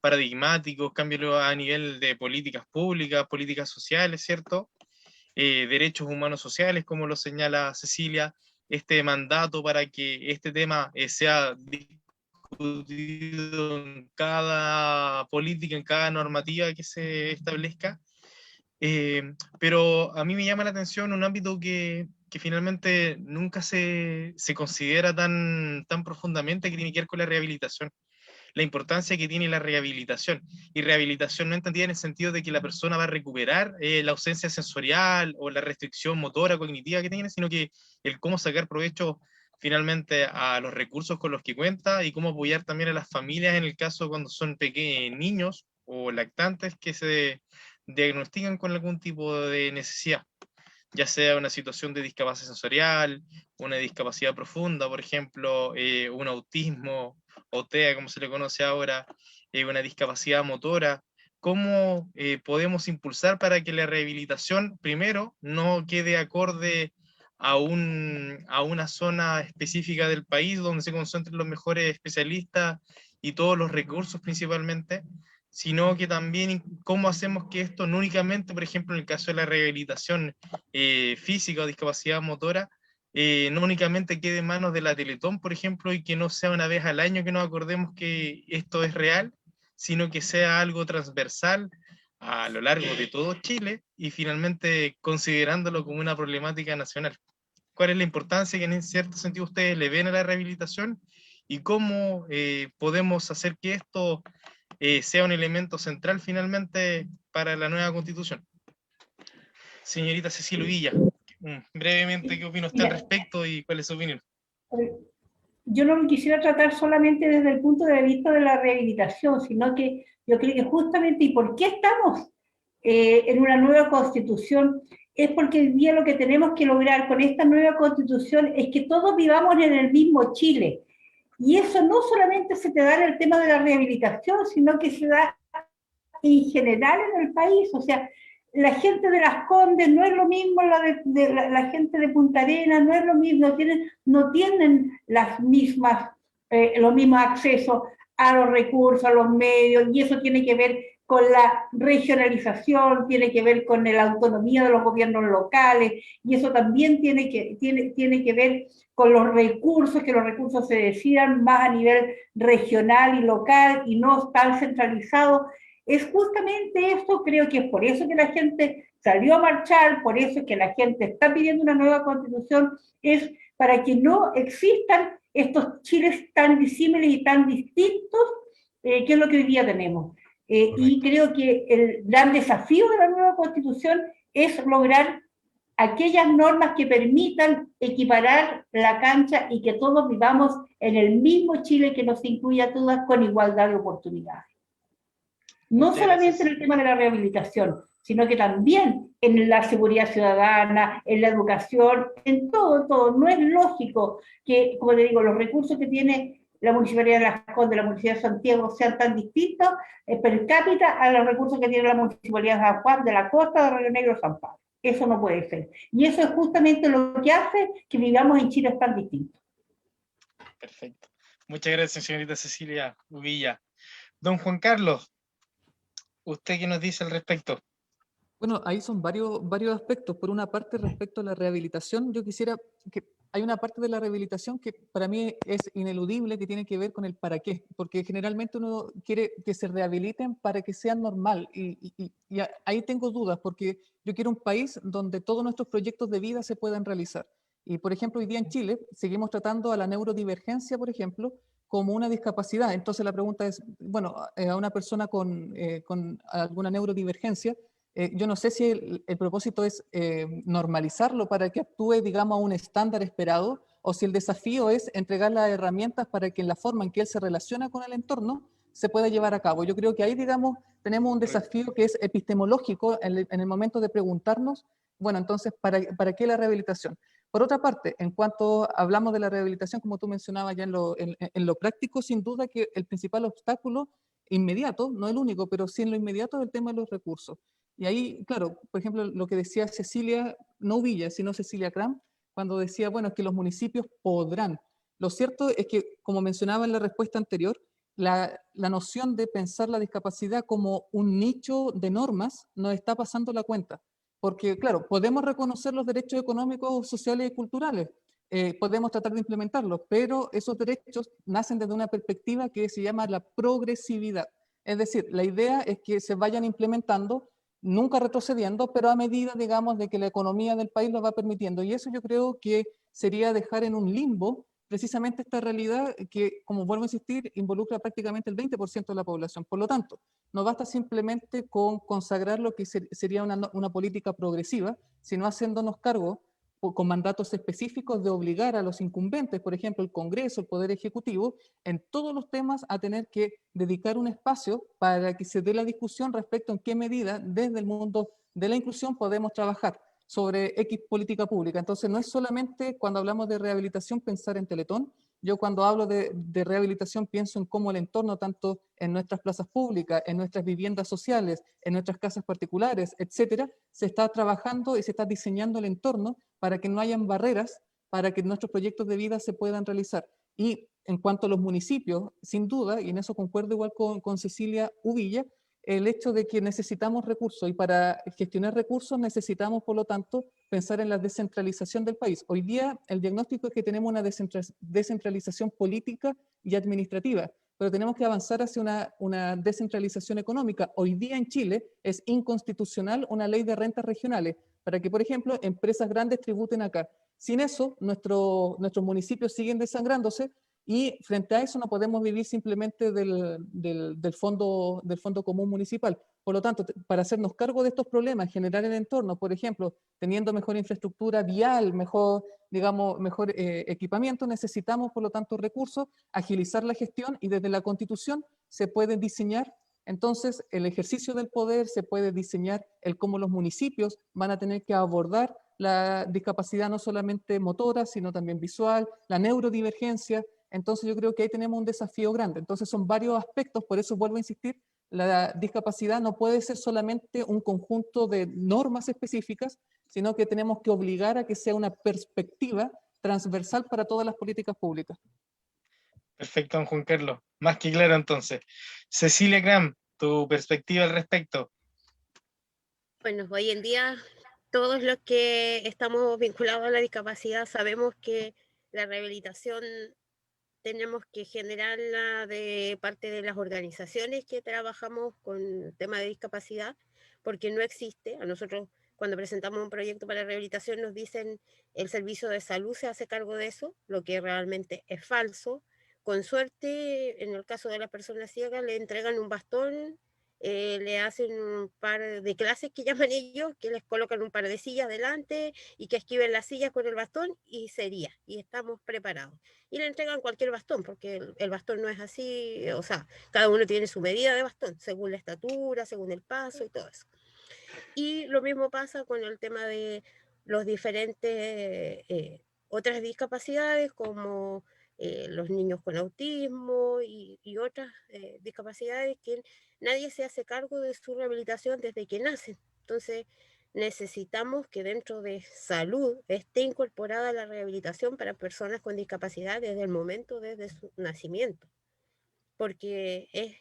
paradigmáticos, cambios a nivel de políticas públicas, políticas sociales, ¿cierto? Derechos humanos sociales, como lo señala Cecilia, este mandato para que este tema sea discutido en cada política, en cada normativa que se establezca. Pero a mí me llama la atención un ámbito que finalmente nunca se considera tan profundamente, que tiene que ver con la rehabilitación, la importancia que tiene la rehabilitación. Y rehabilitación no entendida en el sentido de que la persona va a recuperar la ausencia sensorial o la restricción motora cognitiva que tiene, sino que el cómo sacar provecho finalmente a los recursos con los que cuenta, y cómo apoyar también a las familias en el caso cuando son pequeños niños o lactantes que se diagnostican con algún tipo de necesidad, ya sea una situación de discapacidad sensorial, una discapacidad profunda, por ejemplo, un autismo, o TEA, como se le conoce ahora, una discapacidad motora. ¿Cómo podemos impulsar para que la rehabilitación, primero, no quede acorde a una zona específica del país donde se concentren los mejores especialistas y todos los recursos principalmente, sino que también cómo hacemos que esto no únicamente, por ejemplo, en el caso de la rehabilitación física o discapacidad motora, no únicamente quede en manos de la Teletón, por ejemplo, y que no sea una vez al año que nos acordemos que esto es real, sino que sea algo transversal a lo largo de todo Chile y finalmente considerándolo como una problemática nacional. ¿Cuál es la importancia que en cierto sentido ustedes le ven a la rehabilitación y cómo podemos hacer que esto sea un elemento central finalmente para la nueva Constitución? Señorita Cecilia Villa, brevemente, ¿qué opina usted al respecto y cuál es su opinión? Yo no lo quisiera tratar solamente desde el punto de vista de la rehabilitación, sino que yo creo que justamente, ¿y por qué estamos en una nueva constitución? Es porque hoy día lo que tenemos que lograr con esta nueva constitución es que todos vivamos en el mismo Chile. Y eso no solamente se te da en el tema de la rehabilitación, sino que se da en general en el país. O sea, la gente de Las Condes no es lo mismo la gente de Punta Arenas, no es lo mismo, no tienen las mismas, los mismos accesos a los recursos, a los medios, y eso tiene que ver con la regionalización, tiene que ver con la autonomía de los gobiernos locales, y eso también tiene que ver con los recursos, que los recursos se decidan más a nivel regional y local y no tan centralizados. Es justamente eso, creo que es por eso que la gente salió a marchar, por eso que la gente está pidiendo una nueva constitución, es para que no existan estos Chiles tan disímiles y tan distintos, que es lo que hoy día tenemos. Y creo que el gran desafío de la nueva constitución es lograr aquellas normas que permitan equiparar la cancha y que todos vivamos en el mismo Chile, que nos incluya a todas con igualdad de oportunidades. No solamente en el tema de la rehabilitación, sino que también en la seguridad ciudadana, en la educación, en todo. No es lógico que, como te digo, los recursos que tiene la Municipalidad de Las Condes, la Municipalidad de Santiago sean tan distintos per cápita a los recursos que tiene la Municipalidad de San Juan, de la Costa, de Río Negro, San Pablo. Eso no puede ser. Y eso es justamente lo que hace que vivamos en Chile tan distintos. Perfecto. Muchas gracias, señorita Cecilia Villa. Don Juan Carlos, ¿usted qué nos dice al respecto? Bueno, ahí son varios aspectos. Por una parte, respecto a la rehabilitación, yo quisiera que hay una parte de la rehabilitación que para mí es ineludible, que tiene que ver con el para qué, porque generalmente uno quiere que se rehabiliten para que sean normal, y ahí tengo dudas, porque yo quiero un país donde todos nuestros proyectos de vida se puedan realizar. Y, por ejemplo, hoy día en Chile seguimos tratando a la neurodivergencia, por ejemplo, como una discapacidad. Entonces la pregunta es, bueno, a una persona con alguna neurodivergencia, yo no sé si el propósito es normalizarlo para que actúe, digamos, a un estándar esperado, o si el desafío es entregar las herramientas para que en la forma en que él se relaciona con el entorno se pueda llevar a cabo. Yo creo que ahí, digamos, tenemos un desafío que es epistemológico en el momento de preguntarnos, bueno, entonces, ¿para qué la rehabilitación? Por otra parte, en cuanto hablamos de la rehabilitación, como tú mencionabas ya en lo práctico, sin duda que el principal obstáculo inmediato, no el único, pero sí en lo inmediato, es el tema de los recursos. Y ahí, claro, por ejemplo, lo que decía Cecilia, no Villa, sino Cecilia Cram, cuando decía, bueno, es que los municipios podrán. Lo cierto es que, como mencionaba en la respuesta anterior, la noción de pensar la discapacidad como un nicho de normas nos está pasando la cuenta. Porque, claro, podemos reconocer los derechos económicos, sociales y culturales, podemos tratar de implementarlos, pero esos derechos nacen desde una perspectiva que se llama la progresividad. Es decir, la idea es que se vayan implementando, nunca retrocediendo, pero a medida, digamos, de que la economía del país lo va permitiendo. Y eso yo creo que sería dejar en un limbo precisamente esta realidad que, como vuelvo a insistir, involucra prácticamente el 20% de la población. Por lo tanto, no basta simplemente con consagrar lo que sería una política progresiva, sino haciéndonos cargo con mandatos específicos de obligar a los incumbentes, por ejemplo, el Congreso, el Poder Ejecutivo, en todos los temas a tener que dedicar un espacio para que se dé la discusión respecto en qué medida desde el mundo de la inclusión podemos trabajar sobre X política pública. Entonces, no es solamente cuando hablamos de rehabilitación pensar en Teletón. Yo cuando hablo de rehabilitación pienso en cómo el entorno, tanto en nuestras plazas públicas, en nuestras viviendas sociales, en nuestras casas particulares, etcétera, se está trabajando y se está diseñando el entorno para que no hayan barreras, para que nuestros proyectos de vida se puedan realizar. Y en cuanto a los municipios, sin duda, y en eso concuerdo igual con Cecilia Uvilla, el hecho de que necesitamos recursos y para gestionar recursos necesitamos, por lo tanto, pensar en la descentralización del país. Hoy día el diagnóstico es que tenemos una descentralización política y administrativa, pero tenemos que avanzar hacia una descentralización económica. Hoy día en Chile es inconstitucional una ley de rentas regionales para que, por ejemplo, empresas grandes tributen acá. Sin eso, nuestros municipios siguen desangrándose y frente a eso no podemos vivir simplemente del fondo común municipal. Por lo tanto, para hacernos cargo de estos problemas, generar el entorno, por ejemplo, teniendo mejor infraestructura vial, mejor equipamiento, necesitamos, por lo tanto, recursos, agilizar la gestión y desde la Constitución se pueden diseñar. Entonces, el ejercicio del poder se puede diseñar el cómo los municipios van a tener que abordar la discapacidad no solamente motora, sino también visual, la neurodivergencia. Entonces yo creo que ahí tenemos un desafío grande. Entonces son varios aspectos, por eso vuelvo a insistir, la discapacidad no puede ser solamente un conjunto de normas específicas, sino que tenemos que obligar a que sea una perspectiva transversal para todas las políticas públicas. Perfecto, don Juan Carlos. Más que claro entonces. Cecilia Gram, tu perspectiva al respecto. Bueno, hoy en día todos los que estamos vinculados a la discapacidad sabemos que la rehabilitación tenemos que generarla de parte de las organizaciones que trabajamos con el tema de discapacidad, porque no existe. A nosotros cuando presentamos un proyecto para rehabilitación nos dicen el servicio de salud se hace cargo de eso, lo que realmente es falso. Con suerte, en el caso de las personas ciegas, le entregan un bastón, le hacen un par de clases que llaman ellos, que les colocan un par de sillas delante y que esquiven las sillas con el bastón y sería, y estamos preparados. Y le entregan cualquier bastón, porque el bastón no es así, o sea, cada uno tiene su medida de bastón, según la estatura, según el paso y todo eso. Y lo mismo pasa con el tema de los diferentes otras discapacidades como los niños con autismo y otras discapacidades que nadie se hace cargo de su rehabilitación desde que nacen. Entonces necesitamos que dentro de salud esté incorporada la rehabilitación para personas con discapacidad desde el momento, desde su nacimiento, porque es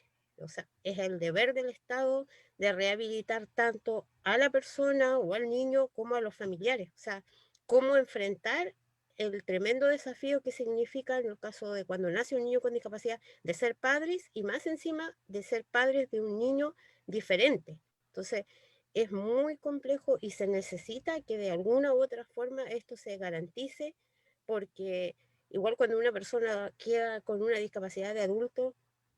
el deber del Estado de rehabilitar tanto a la persona o al niño como a los familiares. O sea, cómo enfrentar el tremendo desafío que significa en el caso de cuando nace un niño con discapacidad, de ser padres y más encima de ser padres de un niño diferente. Entonces, es muy complejo y se necesita que de alguna u otra forma esto se garantice, porque igual cuando una persona queda con una discapacidad de adulto,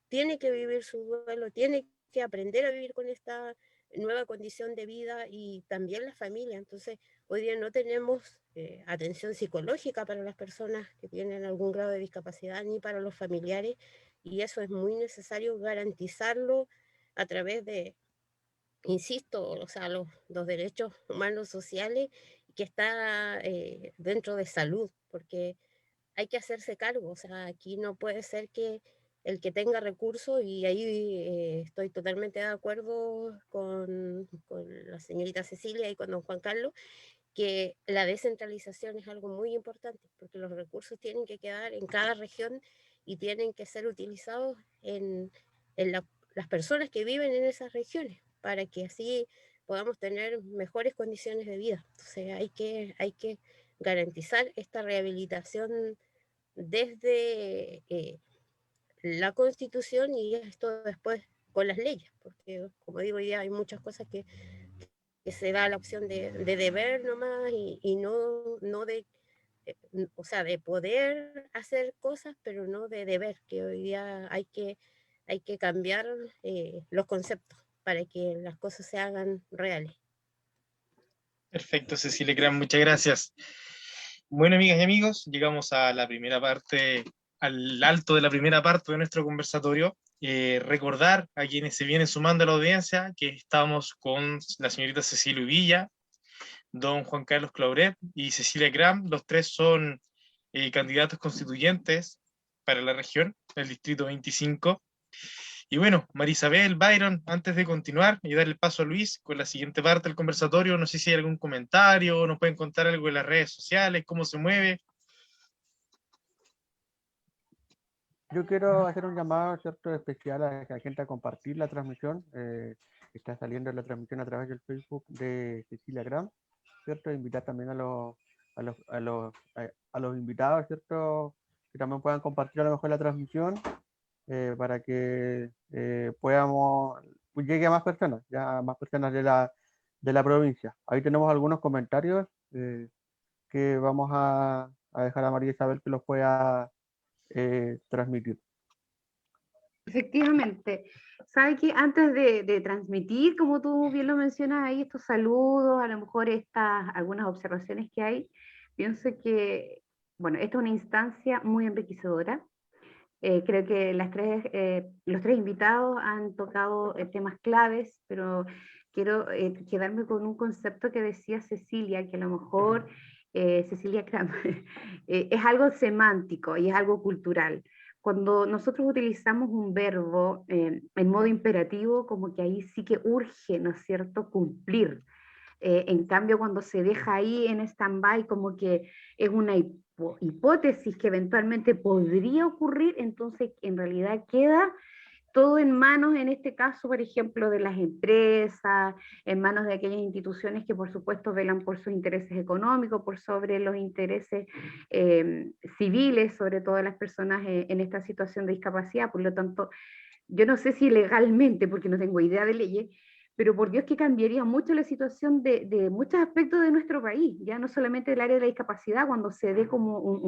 tiene que vivir su duelo, tiene que aprender a vivir con esta nueva condición de vida y también la familia. Entonces, hoy día no tenemos atención psicológica para las personas que tienen algún grado de discapacidad ni para los familiares, y eso es muy necesario garantizarlo a través de, insisto, o sea, los derechos humanos sociales que está dentro de salud, porque hay que hacerse cargo. O sea, aquí no puede ser que el que tenga recursos, y ahí estoy totalmente de acuerdo con la señorita Cecilia y con don Juan Carlos, que la descentralización es algo muy importante, porque los recursos tienen que quedar en cada región y tienen que ser utilizados en las personas que viven en esas regiones, para que así podamos tener mejores condiciones de vida. Entonces hay que garantizar esta rehabilitación desde la Constitución y esto después con las leyes, porque como digo, ya hay muchas cosas que se da la opción de deber nomás y no de, o sea, de poder hacer cosas, pero no de deber, que hoy día hay que cambiar los conceptos para que las cosas se hagan reales. Perfecto, Cecilia Gram, muchas gracias. Bueno, amigas y amigos, llegamos a la primera parte, al alto de la primera parte de nuestro conversatorio. Recordar a quienes se vienen sumando a la audiencia que estamos con la señorita Cecilia Uvilla, don Juan Carlos Clauret y Cecilia Gram. Los tres son candidatos constituyentes para la región, el distrito 25. Y bueno, Marisabel, Byron, antes de continuar y dar el paso a Luis con la siguiente parte del conversatorio, no sé si hay algún comentario, nos pueden contar algo en las redes sociales, cómo se mueve. Yo quiero hacer un llamado, ¿cierto?, especial a la gente a compartir la transmisión. Está saliendo la transmisión a través del Facebook de Cecilia Gram, ¿cierto? Invitar también a los invitados, ¿cierto?, que también puedan compartir a lo mejor la transmisión para que podamos, pues, llegue a más personas, ya a más personas de la provincia. Ahí tenemos algunos comentarios que vamos a dejar a María Isabel que los pueda transmitir. Efectivamente. ¿Sabe que antes de transmitir, como tú bien lo mencionas ahí, estos saludos, a lo mejor algunas observaciones que hay, pienso que, bueno, esta es una instancia muy enriquecedora. Creo que los tres invitados han tocado temas claves, pero quiero quedarme con un concepto que decía Cecilia, que a lo mejor Cecilia Kram, es algo semántico y es algo cultural. Cuando nosotros utilizamos un verbo en modo imperativo, como que ahí sí que urge, ¿no es cierto?, cumplir. En cambio, cuando se deja ahí en stand-by, como que es una hipótesis que eventualmente podría ocurrir, entonces en realidad queda todo en manos, en este caso, por ejemplo, de las empresas, en manos de aquellas instituciones que por supuesto velan por sus intereses económicos, por sobre los intereses civiles, sobre todo de las personas en esta situación de discapacidad. Por lo tanto, yo no sé si legalmente, porque no tengo idea de leyes, pero por Dios que cambiaría mucho la situación de muchos aspectos de nuestro país, ya no solamente del área de la discapacidad, cuando se dé como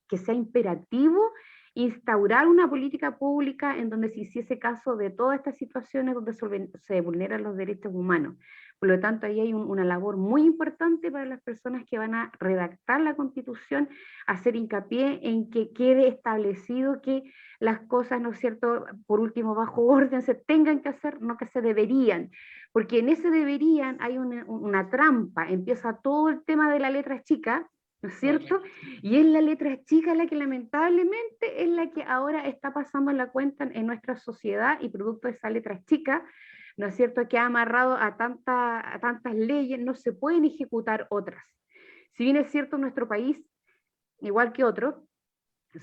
que sea imperativo instaurar una política pública en donde se hiciese caso de todas estas situaciones donde se vulneran los derechos humanos. Por lo tanto, ahí hay una labor muy importante para las personas que van a redactar la Constitución, hacer hincapié en que quede establecido que las cosas, ¿no es cierto?, por último, bajo orden, se tengan que hacer, no que se deberían, porque en ese deberían hay una trampa, empieza todo el tema de la letra chica, ¿no es cierto? Y es la letra chica la que lamentablemente es la que ahora está pasando la cuenta en nuestra sociedad, y producto de esa letra chica, ¿no es cierto?, que ha amarrado a tantas leyes, no se pueden ejecutar otras. Si bien es cierto, nuestro país, igual que otros,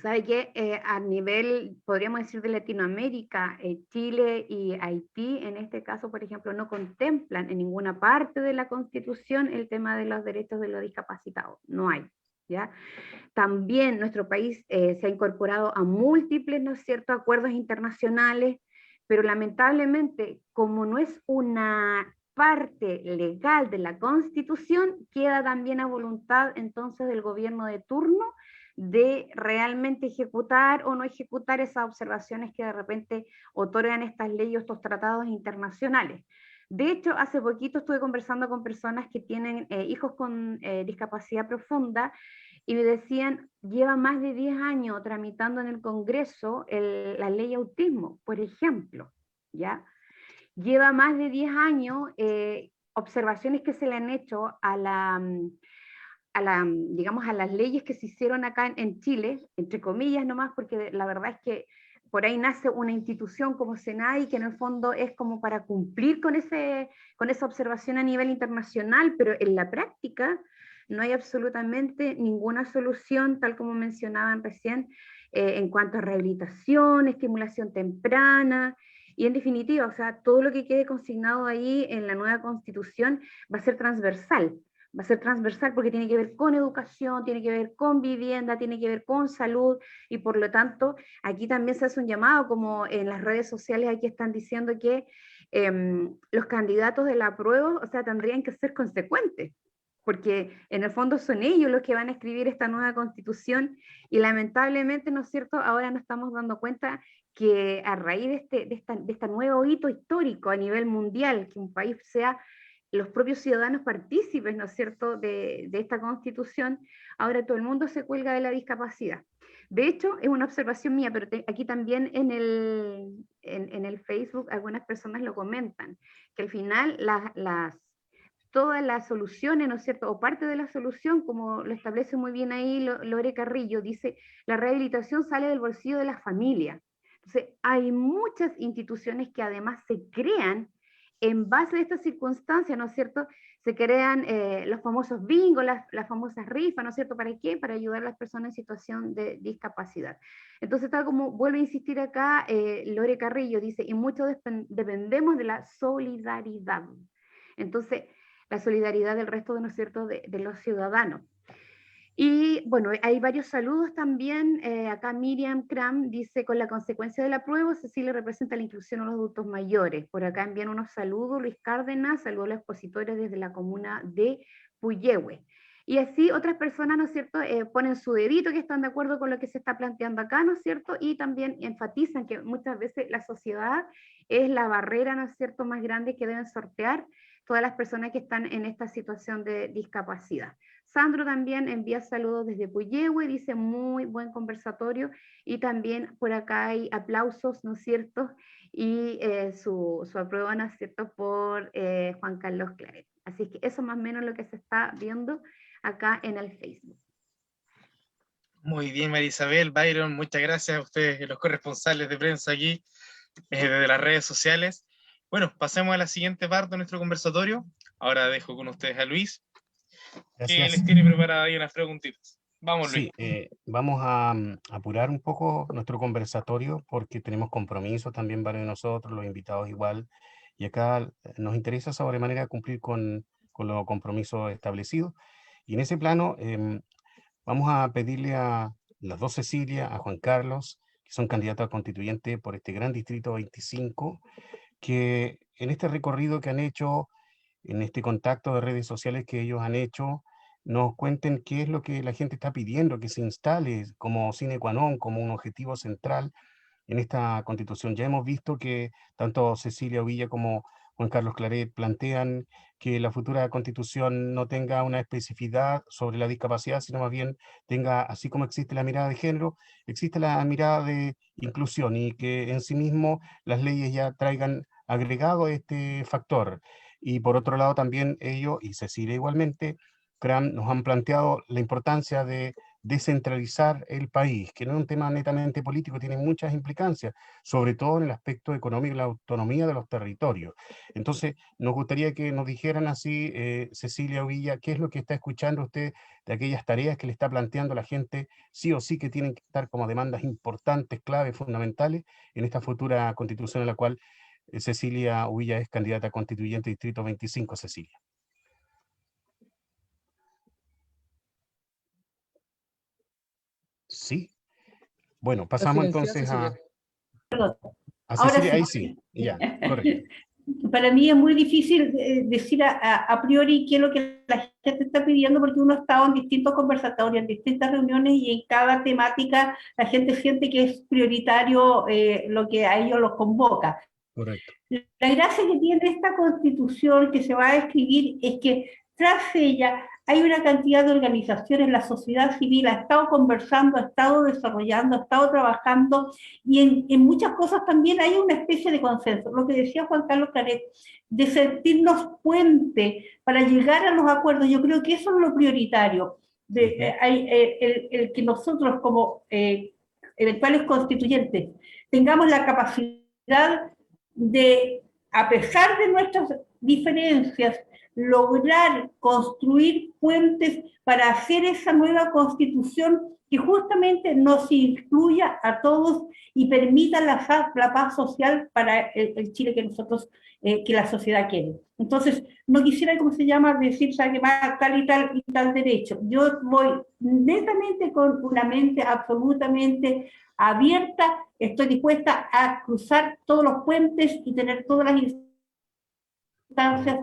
sabe que a nivel, podríamos decir, de Latinoamérica, Chile y Haití, en este caso, por ejemplo, no contemplan en ninguna parte de la Constitución el tema de los derechos de los discapacitados, no hay, ¿ya? También nuestro país se ha incorporado a múltiples, ¿no es cierto?, acuerdos internacionales, pero lamentablemente, como no es una parte legal de la Constitución, queda también a voluntad entonces del gobierno de turno de realmente ejecutar o no ejecutar esas observaciones que de repente otorgan estas leyes, estos tratados internacionales. De hecho, hace poquito estuve conversando con personas que tienen hijos con discapacidad profunda y me decían, lleva más de 10 años tramitando en el Congreso la ley autismo, por ejemplo, ¿ya? Lleva más de 10 años observaciones que se le han hecho digamos, a las leyes que se hicieron acá en Chile, entre comillas nomás, porque la verdad es que por ahí nace una institución como SENAI, que en el fondo es como para cumplir con esa observación a nivel internacional, pero en la práctica no hay absolutamente ninguna solución, tal como mencionaban recién, en cuanto a rehabilitación, estimulación temprana, y en definitiva, o sea, todo lo que quede consignado ahí en la nueva Constitución va a ser transversal. Va a ser transversal porque tiene que ver con educación, tiene que ver con vivienda, tiene que ver con salud, y por lo tanto aquí también se hace un llamado, como en las redes sociales aquí están diciendo que los candidatos de la apruebo, o sea, tendrían que ser consecuentes, porque en el fondo son ellos los que van a escribir esta nueva Constitución, y lamentablemente, ¿no es cierto?, ahora nos estamos dando cuenta que a raíz de este nuevo hito histórico a nivel mundial, que un país sea los propios ciudadanos partícipes, ¿no es cierto?, de esta Constitución, ahora todo el mundo se cuelga de la discapacidad. De hecho, es una observación mía, pero aquí también en el Facebook algunas personas lo comentan, que al final todas las soluciones, ¿no es cierto?, o parte de la solución, como lo establece muy bien ahí Lore Carrillo, dice, la rehabilitación sale del bolsillo de la familia. Entonces, hay muchas instituciones que además se crean en base a estas circunstancias, ¿no es cierto? Se crean los famosos bingos, las famosas rifas, ¿no es cierto? ¿Para qué? Para ayudar a las personas en situación de discapacidad. Entonces, tal como vuelve a insistir acá, Lore Carrillo dice, y mucho dependemos de la solidaridad. Entonces, la solidaridad del resto, ¿no es cierto?, de los ciudadanos. Y bueno, hay varios saludos también. Acá Miriam Kram dice, con la consecuencia del apruebo, Cecilia representa la inclusión a los adultos mayores. Por acá envían unos saludos. Luis Cárdenas, saludos a los expositores desde la comuna de Puyehue. Y así otras personas, ¿no es cierto?, ponen su dedito que están de acuerdo con lo que se está planteando acá, ¿no es cierto? Y también enfatizan que muchas veces la sociedad es la barrera, ¿no es cierto?, más grande que deben sortear todas las personas que están en esta situación de discapacidad. Sandro también envía saludos desde Puyehue, dice muy buen conversatorio, y también por acá hay aplausos, ¿no es cierto? Y su aprueba, ¿no es cierto?, por Juan Carlos Claret. Así que eso más o menos lo que se está viendo acá en el Facebook. Muy bien, María Isabel, Byron, muchas gracias a ustedes, los corresponsales de prensa aquí, desde las redes sociales. Bueno, pasemos a la siguiente parte de nuestro conversatorio. Ahora dejo con ustedes a Luis, que Gracias. les tiene preparadas ahí unas preguntitas. Vamos, Luis. Sí, vamos a apurar un poco nuestro conversatorio porque tenemos compromisos también varios de nosotros, los invitados igual, y acá nos interesa sobremanera cumplir con los compromisos establecidos. Y en ese plano vamos a pedirle a las dos Cecilia, a Juan Carlos, que son candidatos a constituyente por este gran distrito 25, que en este recorrido que han hecho, en este contacto de redes sociales que ellos han hecho, nos cuenten qué es lo que la gente está pidiendo, que se instale como sine qua non, como un objetivo central en esta constitución. Ya hemos visto que tanto Cecilia Ovilla como Juan Carlos Claret plantean que la futura constitución no tenga una especificidad sobre la discapacidad, sino más bien tenga, así como existe la mirada de género, existe la mirada de inclusión, y que en sí mismo las leyes ya traigan agregado este factor. Y por otro lado también ellos, y Cecilia igualmente, nos han planteado la importancia de descentralizar el país, que no es un tema netamente político, tiene muchas implicancias, sobre todo en el aspecto económico y la autonomía de los territorios. Entonces, nos gustaría que nos dijeran así, Cecilia Ovilla, qué es lo que está escuchando usted de aquellas tareas que le está planteando la gente, sí o sí que tienen que estar como demandas importantes, claves, fundamentales, en esta futura constitución a la cual Cecilia Ovilla es candidata a constituyente distrito 25, Cecilia. Sí. Bueno, pasamos entonces a Ahora Cecilia, sí. ahí sí, ya, correcto. Para mí es muy difícil decir a priori qué es lo que la gente está pidiendo, porque uno ha estado en distintos conversatorios, en distintas reuniones, y en cada temática la gente siente que es prioritario lo que a ellos los convoca. Correcto. La gracia que tiene esta constitución que se va a escribir es que tras ella hay una cantidad de organizaciones, la sociedad civil ha estado conversando, ha estado desarrollando, ha estado trabajando, y en muchas cosas también hay una especie de consenso. Lo que decía Juan Carlos Claret, de sentirnos puente para llegar a los acuerdos, yo creo que eso es lo prioritario. El que nosotros como eventuales constituyentes tengamos la capacidad de, a pesar de nuestras diferencias, lograr construir puentes para hacer esa nueva constitución que justamente nos incluya a todos y permita la paz social para el Chile que nosotros, que la sociedad quiere. Entonces, no quisiera, ¿cómo se llama?, decir, ¿sabe qué más? Tal y tal derecho. Yo voy netamente con una mente absolutamente abierta, estoy dispuesta a cruzar todos los puentes y tener todas las instancias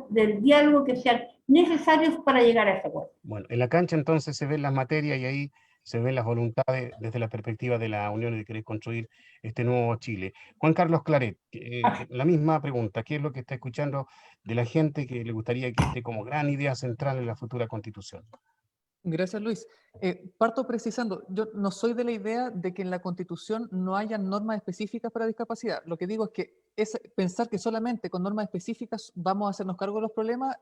del diálogo que sean necesarios para llegar a ese acuerdo. Bueno, en la cancha entonces se ven las materias y ahí se ven las voluntades desde la perspectiva de la Unión y de querer construir este nuevo Chile. Juan Carlos Claret, la misma pregunta, ¿qué es lo que está escuchando de la gente que le gustaría que esté como gran idea central en la futura Constitución? Gracias, Luis. Parto precisando, yo no soy de la idea de que en la Constitución no haya normas específicas para discapacidad. Lo que digo es que pensar que solamente con normas específicas vamos a hacernos cargo de los problemas,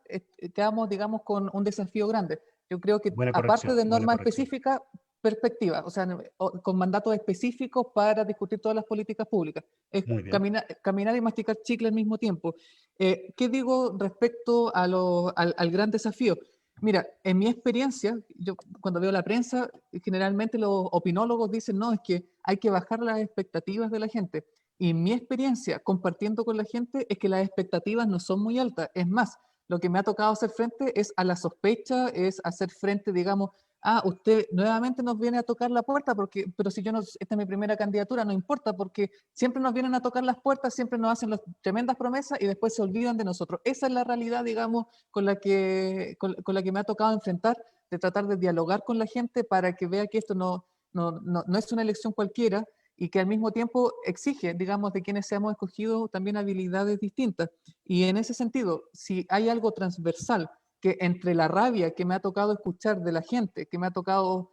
quedamos, digamos, con un desafío grande. Yo creo que aparte de normas específicas, perspectivas, o sea, con mandatos específicos para discutir todas las políticas públicas. Es Muy bien. caminar y masticar chicle al mismo tiempo. ¿Qué digo respecto a al gran desafío? Mira, en mi experiencia, yo cuando veo la prensa, generalmente los opinólogos dicen, no, es que hay que bajar las expectativas de la gente. Y mi experiencia compartiendo con la gente es que las expectativas no son muy altas. Es más, lo que me ha tocado hacer frente es a la sospecha, es hacer frente, digamos, usted nuevamente nos viene a tocar la puerta, pero si esta es mi primera candidatura, no importa, porque siempre nos vienen a tocar las puertas, siempre nos hacen las tremendas promesas y después se olvidan de nosotros. Esa es la realidad, digamos, con la que me ha tocado enfrentar, de tratar de dialogar con la gente para que vea que esto no es una elección cualquiera y que al mismo tiempo exige, digamos, de quienes seamos escogidos también habilidades distintas. Y en ese sentido, si hay algo transversal que entre la rabia que me ha tocado escuchar de la gente, que me ha tocado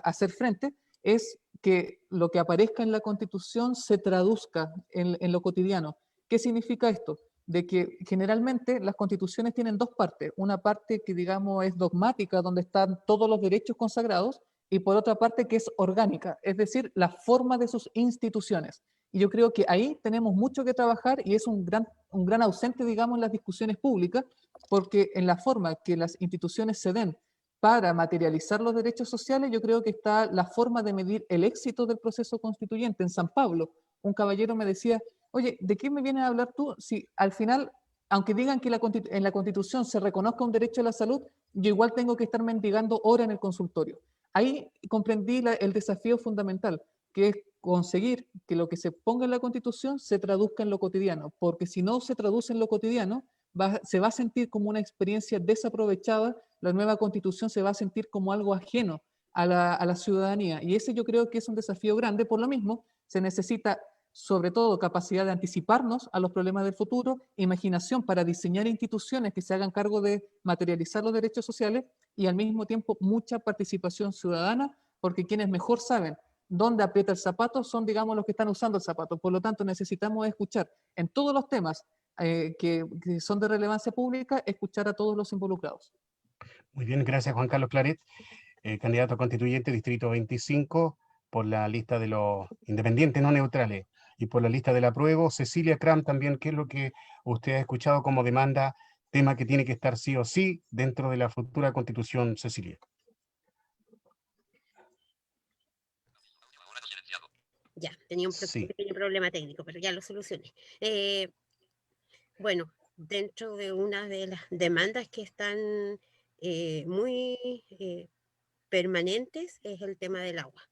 hacer frente, es que lo que aparezca en la Constitución se traduzca en lo cotidiano. ¿Qué significa esto? De que generalmente las constituciones tienen dos partes. Una parte que, digamos, es dogmática, donde están todos los derechos consagrados, y por otra parte que es orgánica, es decir, la forma de sus instituciones. Y yo creo que ahí tenemos mucho que trabajar y es un gran ausente, digamos, en las discusiones públicas, porque en la forma que las instituciones se den para materializar los derechos sociales, yo creo que está la forma de medir el éxito del proceso constituyente. En San Pablo, un caballero me decía, oye, ¿de qué me vienes a hablar tú si al final, aunque digan que en la Constitución se reconozca un derecho a la salud, yo igual tengo que estar mendigando hora en el consultorio? Ahí comprendí el desafío fundamental, que es conseguir que lo que se ponga en la Constitución se traduzca en lo cotidiano, porque si no se traduce en lo cotidiano, se va a sentir como una experiencia desaprovechada, la nueva Constitución se va a sentir como algo ajeno a la ciudadanía, y ese yo creo que es un desafío grande. Por lo mismo, se necesita sobre todo capacidad de anticiparnos a los problemas del futuro, imaginación para diseñar instituciones que se hagan cargo de materializar los derechos sociales y al mismo tiempo mucha participación ciudadana, porque quienes mejor saben dónde aprieta el zapato son, digamos, los que están usando el zapato. Por lo tanto, necesitamos escuchar en todos los temas que son de relevancia pública, escuchar a todos los involucrados. Muy bien, gracias Juan Carlos Claret, candidato a constituyente Distrito 25 por la lista de los independientes no neutrales y por la lista del apruebo. Cecilia Cram también, ¿qué es lo que usted ha escuchado como demanda, tema que tiene que estar sí o sí dentro de la futura constitución, Cecilia? Ya, tenía un pequeño problema técnico, pero ya lo solucioné. Bueno, dentro de una de las demandas que están muy permanentes es el tema del agua.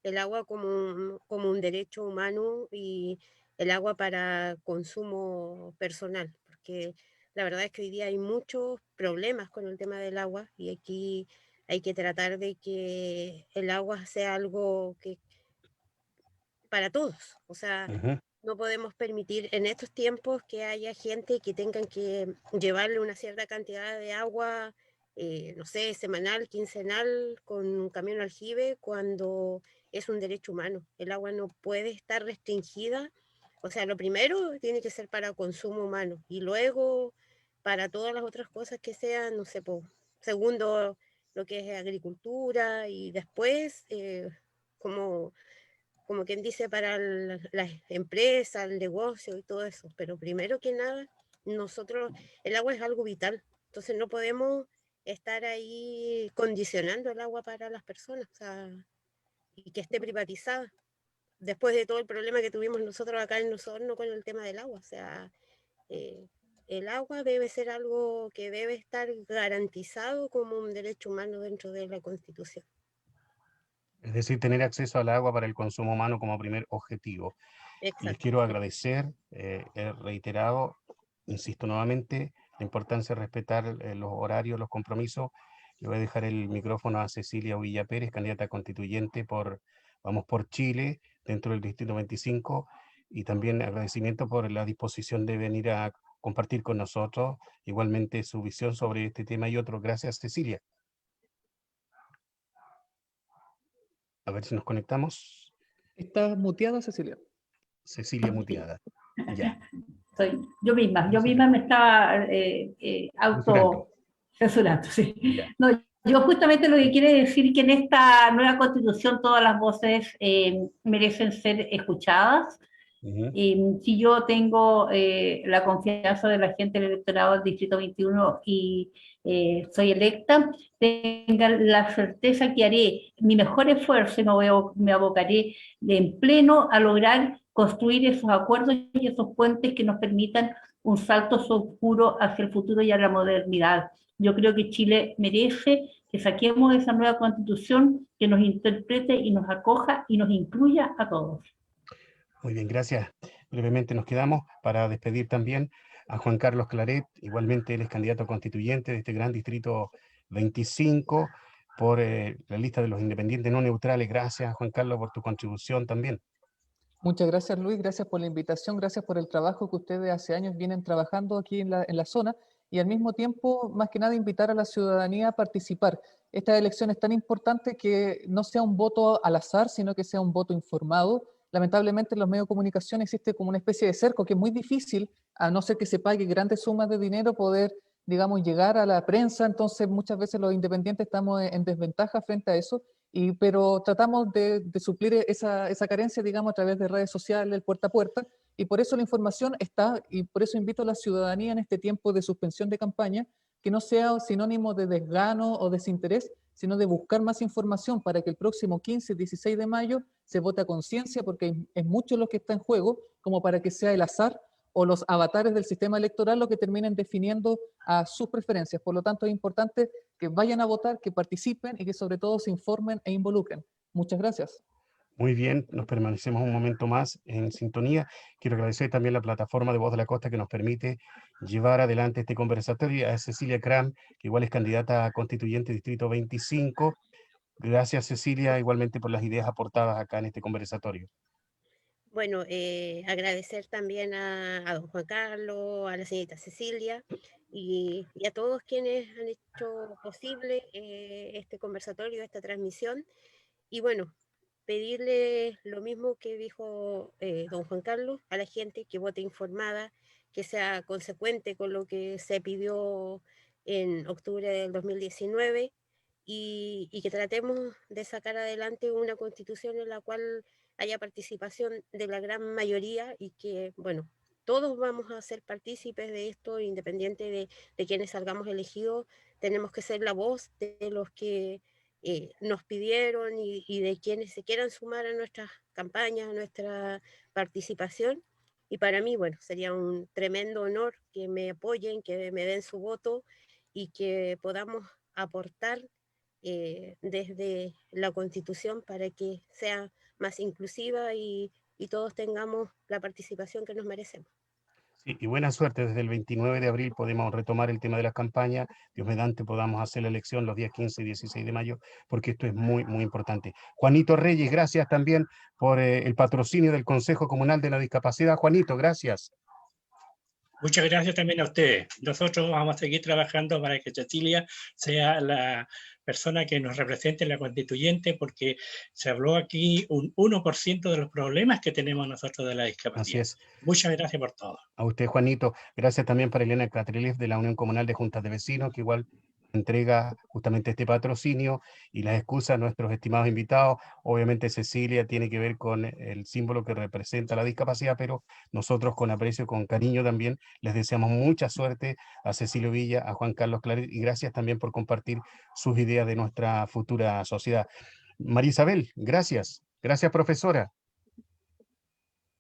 El agua como un derecho humano y el agua para consumo personal, porque la verdad es que hoy día hay muchos problemas con el tema del agua y aquí hay que tratar de que el agua sea algo que para todos, o sea, no podemos permitir en estos tiempos que haya gente que tengan que llevarle una cierta cantidad de agua, no sé, semanal, quincenal, con un camión aljibe, cuando es un derecho humano. El agua no puede estar restringida. O sea, lo primero tiene que ser para consumo humano y luego para todas las otras cosas que sean, no sé, segundo, lo que es agricultura y después, como quien dice, para las empresas, el negocio y todo eso. Pero primero que nada, el agua es algo vital. Entonces no podemos estar ahí condicionando el agua para las personas, o sea, y que esté privatizada. Después de todo el problema que tuvimos nosotros acá en Osorno con el tema del agua, o sea, el agua debe ser algo que debe estar garantizado como un derecho humano dentro de la Constitución. Es decir, tener acceso al agua para el consumo humano como primer objetivo. Exacto. Les quiero agradecer, he reiterado, insisto nuevamente, la importancia de respetar los horarios, los compromisos. Le voy a dejar el micrófono a Cecilia Uvilla Pérez, candidata constituyente por Vamos por Chile, dentro del Distrito 25, y también agradecimiento por la disposición de venir a compartir con nosotros igualmente su visión sobre este tema y otros. Gracias, Cecilia. A ver si nos conectamos. ¿Estás muteada, Cecilia? Cecilia muteada. Ya. Soy yo misma me estaba autocensurando, sí. Ya. No, yo justamente lo que quiere decir que en esta nueva constitución todas las voces merecen ser escuchadas. Si yo tengo la confianza de la gente del electorado del Distrito 21 y soy electa, tengan la certeza que haré mi mejor esfuerzo y me abocaré en pleno a lograr construir esos acuerdos y esos puentes que nos permitan un salto seguro hacia el futuro y a la modernidad. Yo creo que Chile merece que saquemos esa nueva constitución que nos interprete y nos acoja y nos incluya a todos. Muy bien, gracias. Brevemente nos quedamos para despedir también a Juan Carlos Claret. Igualmente él es candidato constituyente de este gran distrito 25 por la lista de los independientes no neutrales. Gracias, Juan Carlos, por tu contribución también. Muchas gracias, Luis. Gracias por la invitación. Gracias por el trabajo que ustedes hace años vienen trabajando aquí en la zona. Y al mismo tiempo, más que nada, invitar a la ciudadanía a participar. Esta elección es tan importante que no sea un voto al azar, sino que sea un voto informado. Lamentablemente en los medios de comunicación existe como una especie de cerco que es muy difícil, a no ser que se pague grandes sumas de dinero, poder, digamos, llegar a la prensa. Entonces muchas veces los independientes estamos en desventaja frente a eso, pero tratamos de suplir esa carencia, digamos, a través de redes sociales, el puerta a puerta, y por eso la información está, y por eso invito a la ciudadanía en este tiempo de suspensión de campaña, que no sea sinónimo de desgano o desinterés, sino de buscar más información para que el próximo 15, 16 de mayo se vote a conciencia, porque es mucho lo que está en juego, como para que sea el azar o los avatares del sistema electoral lo que terminen definiendo a sus preferencias. Por lo tanto, es importante que vayan a votar, que participen y que sobre todo se informen e involucren. Muchas gracias. Muy bien, nos permanecemos un momento más en sintonía. Quiero agradecer también la plataforma de Voz de la Costa que nos permite llevar adelante este conversatorio, a Cecilia Cram, que igual es candidata a constituyente Distrito 25. Gracias, Cecilia, igualmente por las ideas aportadas acá en este conversatorio. Bueno, agradecer también a don Juan Carlos, a la señorita Cecilia y a todos quienes han hecho posible este conversatorio, esta transmisión. Y bueno, pedirle lo mismo que dijo don Juan Carlos, a la gente que vote informada, que sea consecuente con lo que se pidió en octubre del 2019 y que tratemos de sacar adelante una constitución en la cual haya participación de la gran mayoría y que, bueno, todos vamos a ser partícipes de esto, independiente de quienes salgamos elegidos, tenemos que ser la voz de los que nos pidieron y de quienes se quieran sumar a nuestras campañas, a nuestra participación. Y para mí, bueno, sería un tremendo honor que me apoyen, que me den su voto y que podamos aportar desde la Constitución para que sea más inclusiva y todos tengamos la participación que nos merecemos. Sí, y buena suerte, desde el 29 de abril podemos retomar el tema de las campañas, Dios mediante podamos hacer la elección los días 15 y 16 de mayo, porque esto es muy, muy importante. Juanito Reyes, gracias también por el patrocinio del Consejo Comunal de la Discapacidad. Juanito, gracias. Muchas gracias también a ustedes. Nosotros vamos a seguir trabajando para que Cecilia sea la persona que nos represente en la constituyente, porque se habló aquí un 1% de los problemas que tenemos nosotros de la discapacidad. Así es. Muchas gracias por todo. A usted, Juanito. Gracias también para Elena Catrelef de la Unión Comunal de Juntas de Vecinos, que igual entrega justamente este patrocinio y las excusas a nuestros estimados invitados. Obviamente Cecilia tiene que ver con el símbolo que representa la discapacidad, pero nosotros con aprecio, con cariño también, les deseamos mucha suerte a Cecilio Villa, a Juan Carlos Claret, y gracias también por compartir sus ideas de nuestra futura sociedad. María Isabel, gracias. Gracias, profesora.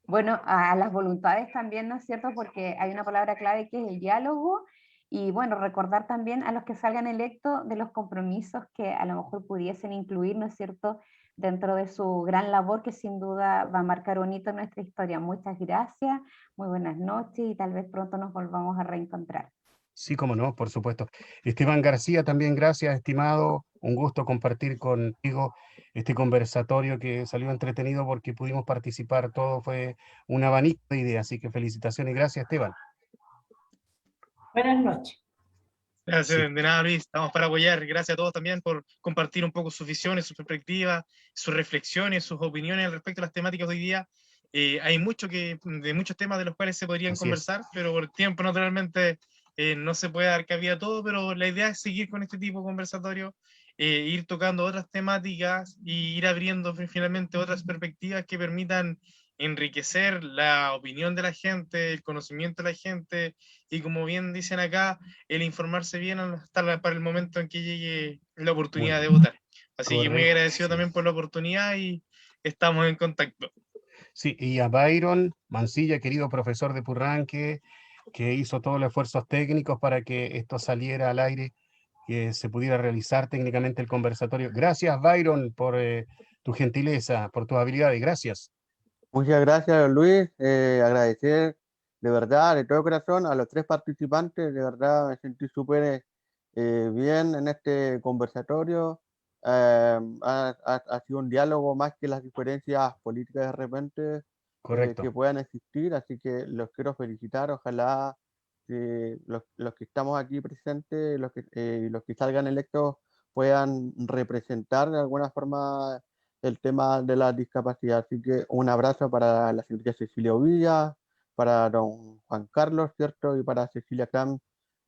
Bueno, a las voluntades también, ¿no es cierto? Porque hay una palabra clave que es el diálogo. Y bueno, recordar también a los que salgan electos de los compromisos que a lo mejor pudiesen incluir, ¿no es cierto?, dentro de su gran labor que sin duda va a marcar un hito en nuestra historia. Muchas gracias, muy buenas noches y tal vez pronto nos volvamos a reencontrar. Sí, cómo no, por supuesto. Esteban García, también gracias, estimado. Un gusto compartir contigo este conversatorio que salió entretenido porque pudimos participar. Todo fue un abanico de ideas, así que felicitaciones y gracias, Esteban. Buenas noches. Gracias, Sí. de nada, Luis. Estamos para apoyar. Gracias a todos también por compartir un poco sus visiones, sus perspectivas, sus reflexiones, sus opiniones respecto a las temáticas de hoy día. Hay muchos temas de los cuales se podrían conversar, pero por tiempo naturalmente no se puede dar cabida a todo, pero la idea es seguir con este tipo de conversatorio, ir tocando otras temáticas y ir abriendo finalmente otras perspectivas que permitan enriquecer la opinión de la gente, el conocimiento de la gente, y como bien dicen acá, el informarse bien hasta para el momento en que llegue la oportunidad de votar. Así que muy Correcto, agradecido sí. también por la oportunidad y estamos en contacto. Sí, y a Byron Mancilla, querido profesor de Purranque, que hizo todos los esfuerzos técnicos para que esto saliera al aire, que se pudiera realizar técnicamente el conversatorio. Gracias, Byron, por tu gentileza, por tus habilidades. Gracias. Muchas gracias, Luis. Agradecer de verdad, de todo corazón, a los 3 participantes. De verdad me sentí súper bien en este conversatorio. Ha sido un diálogo más que las diferencias políticas de repente Correcto. que puedan existir, así que los quiero felicitar. Ojalá que los que estamos aquí presentes, los que salgan electos, puedan representar de alguna forma el tema de la discapacidad. Así que un abrazo para la señorita Cecilia Ovilla, para don Juan Carlos, ¿cierto? Y para Cecilia Cam,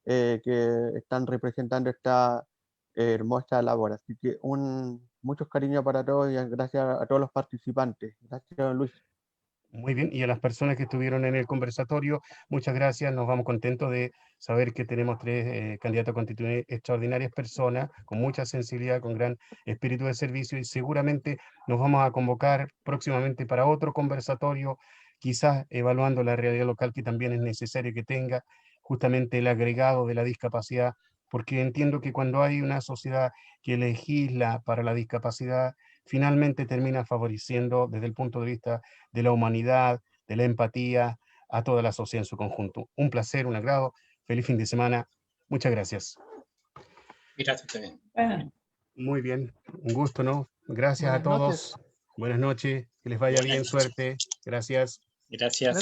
que están representando esta hermosa labor. Así que muchos cariños para todos y gracias a todos los participantes. Gracias, don Luis. Muy bien, y a las personas que estuvieron en el conversatorio, muchas gracias. Nos vamos contentos de saber que tenemos 3 candidatos a constituyentes extraordinarias personas, con mucha sensibilidad, con gran espíritu de servicio, y seguramente nos vamos a convocar próximamente para otro conversatorio, quizás evaluando la realidad local, que también es necesario que tenga justamente el agregado de la discapacidad, porque entiendo que cuando hay una sociedad que legisla para la discapacidad, finalmente termina favoreciendo desde el punto de vista de la humanidad, de la empatía, a toda la sociedad en su conjunto. Un placer, un agrado, feliz fin de semana. Muchas gracias. Gracias también. Bueno, Muy bien, un gusto, ¿no? Gracias a Buenas todos. noches. Buenas noches, que les vaya Buenas bien, noches. suerte. Gracias. Gracias.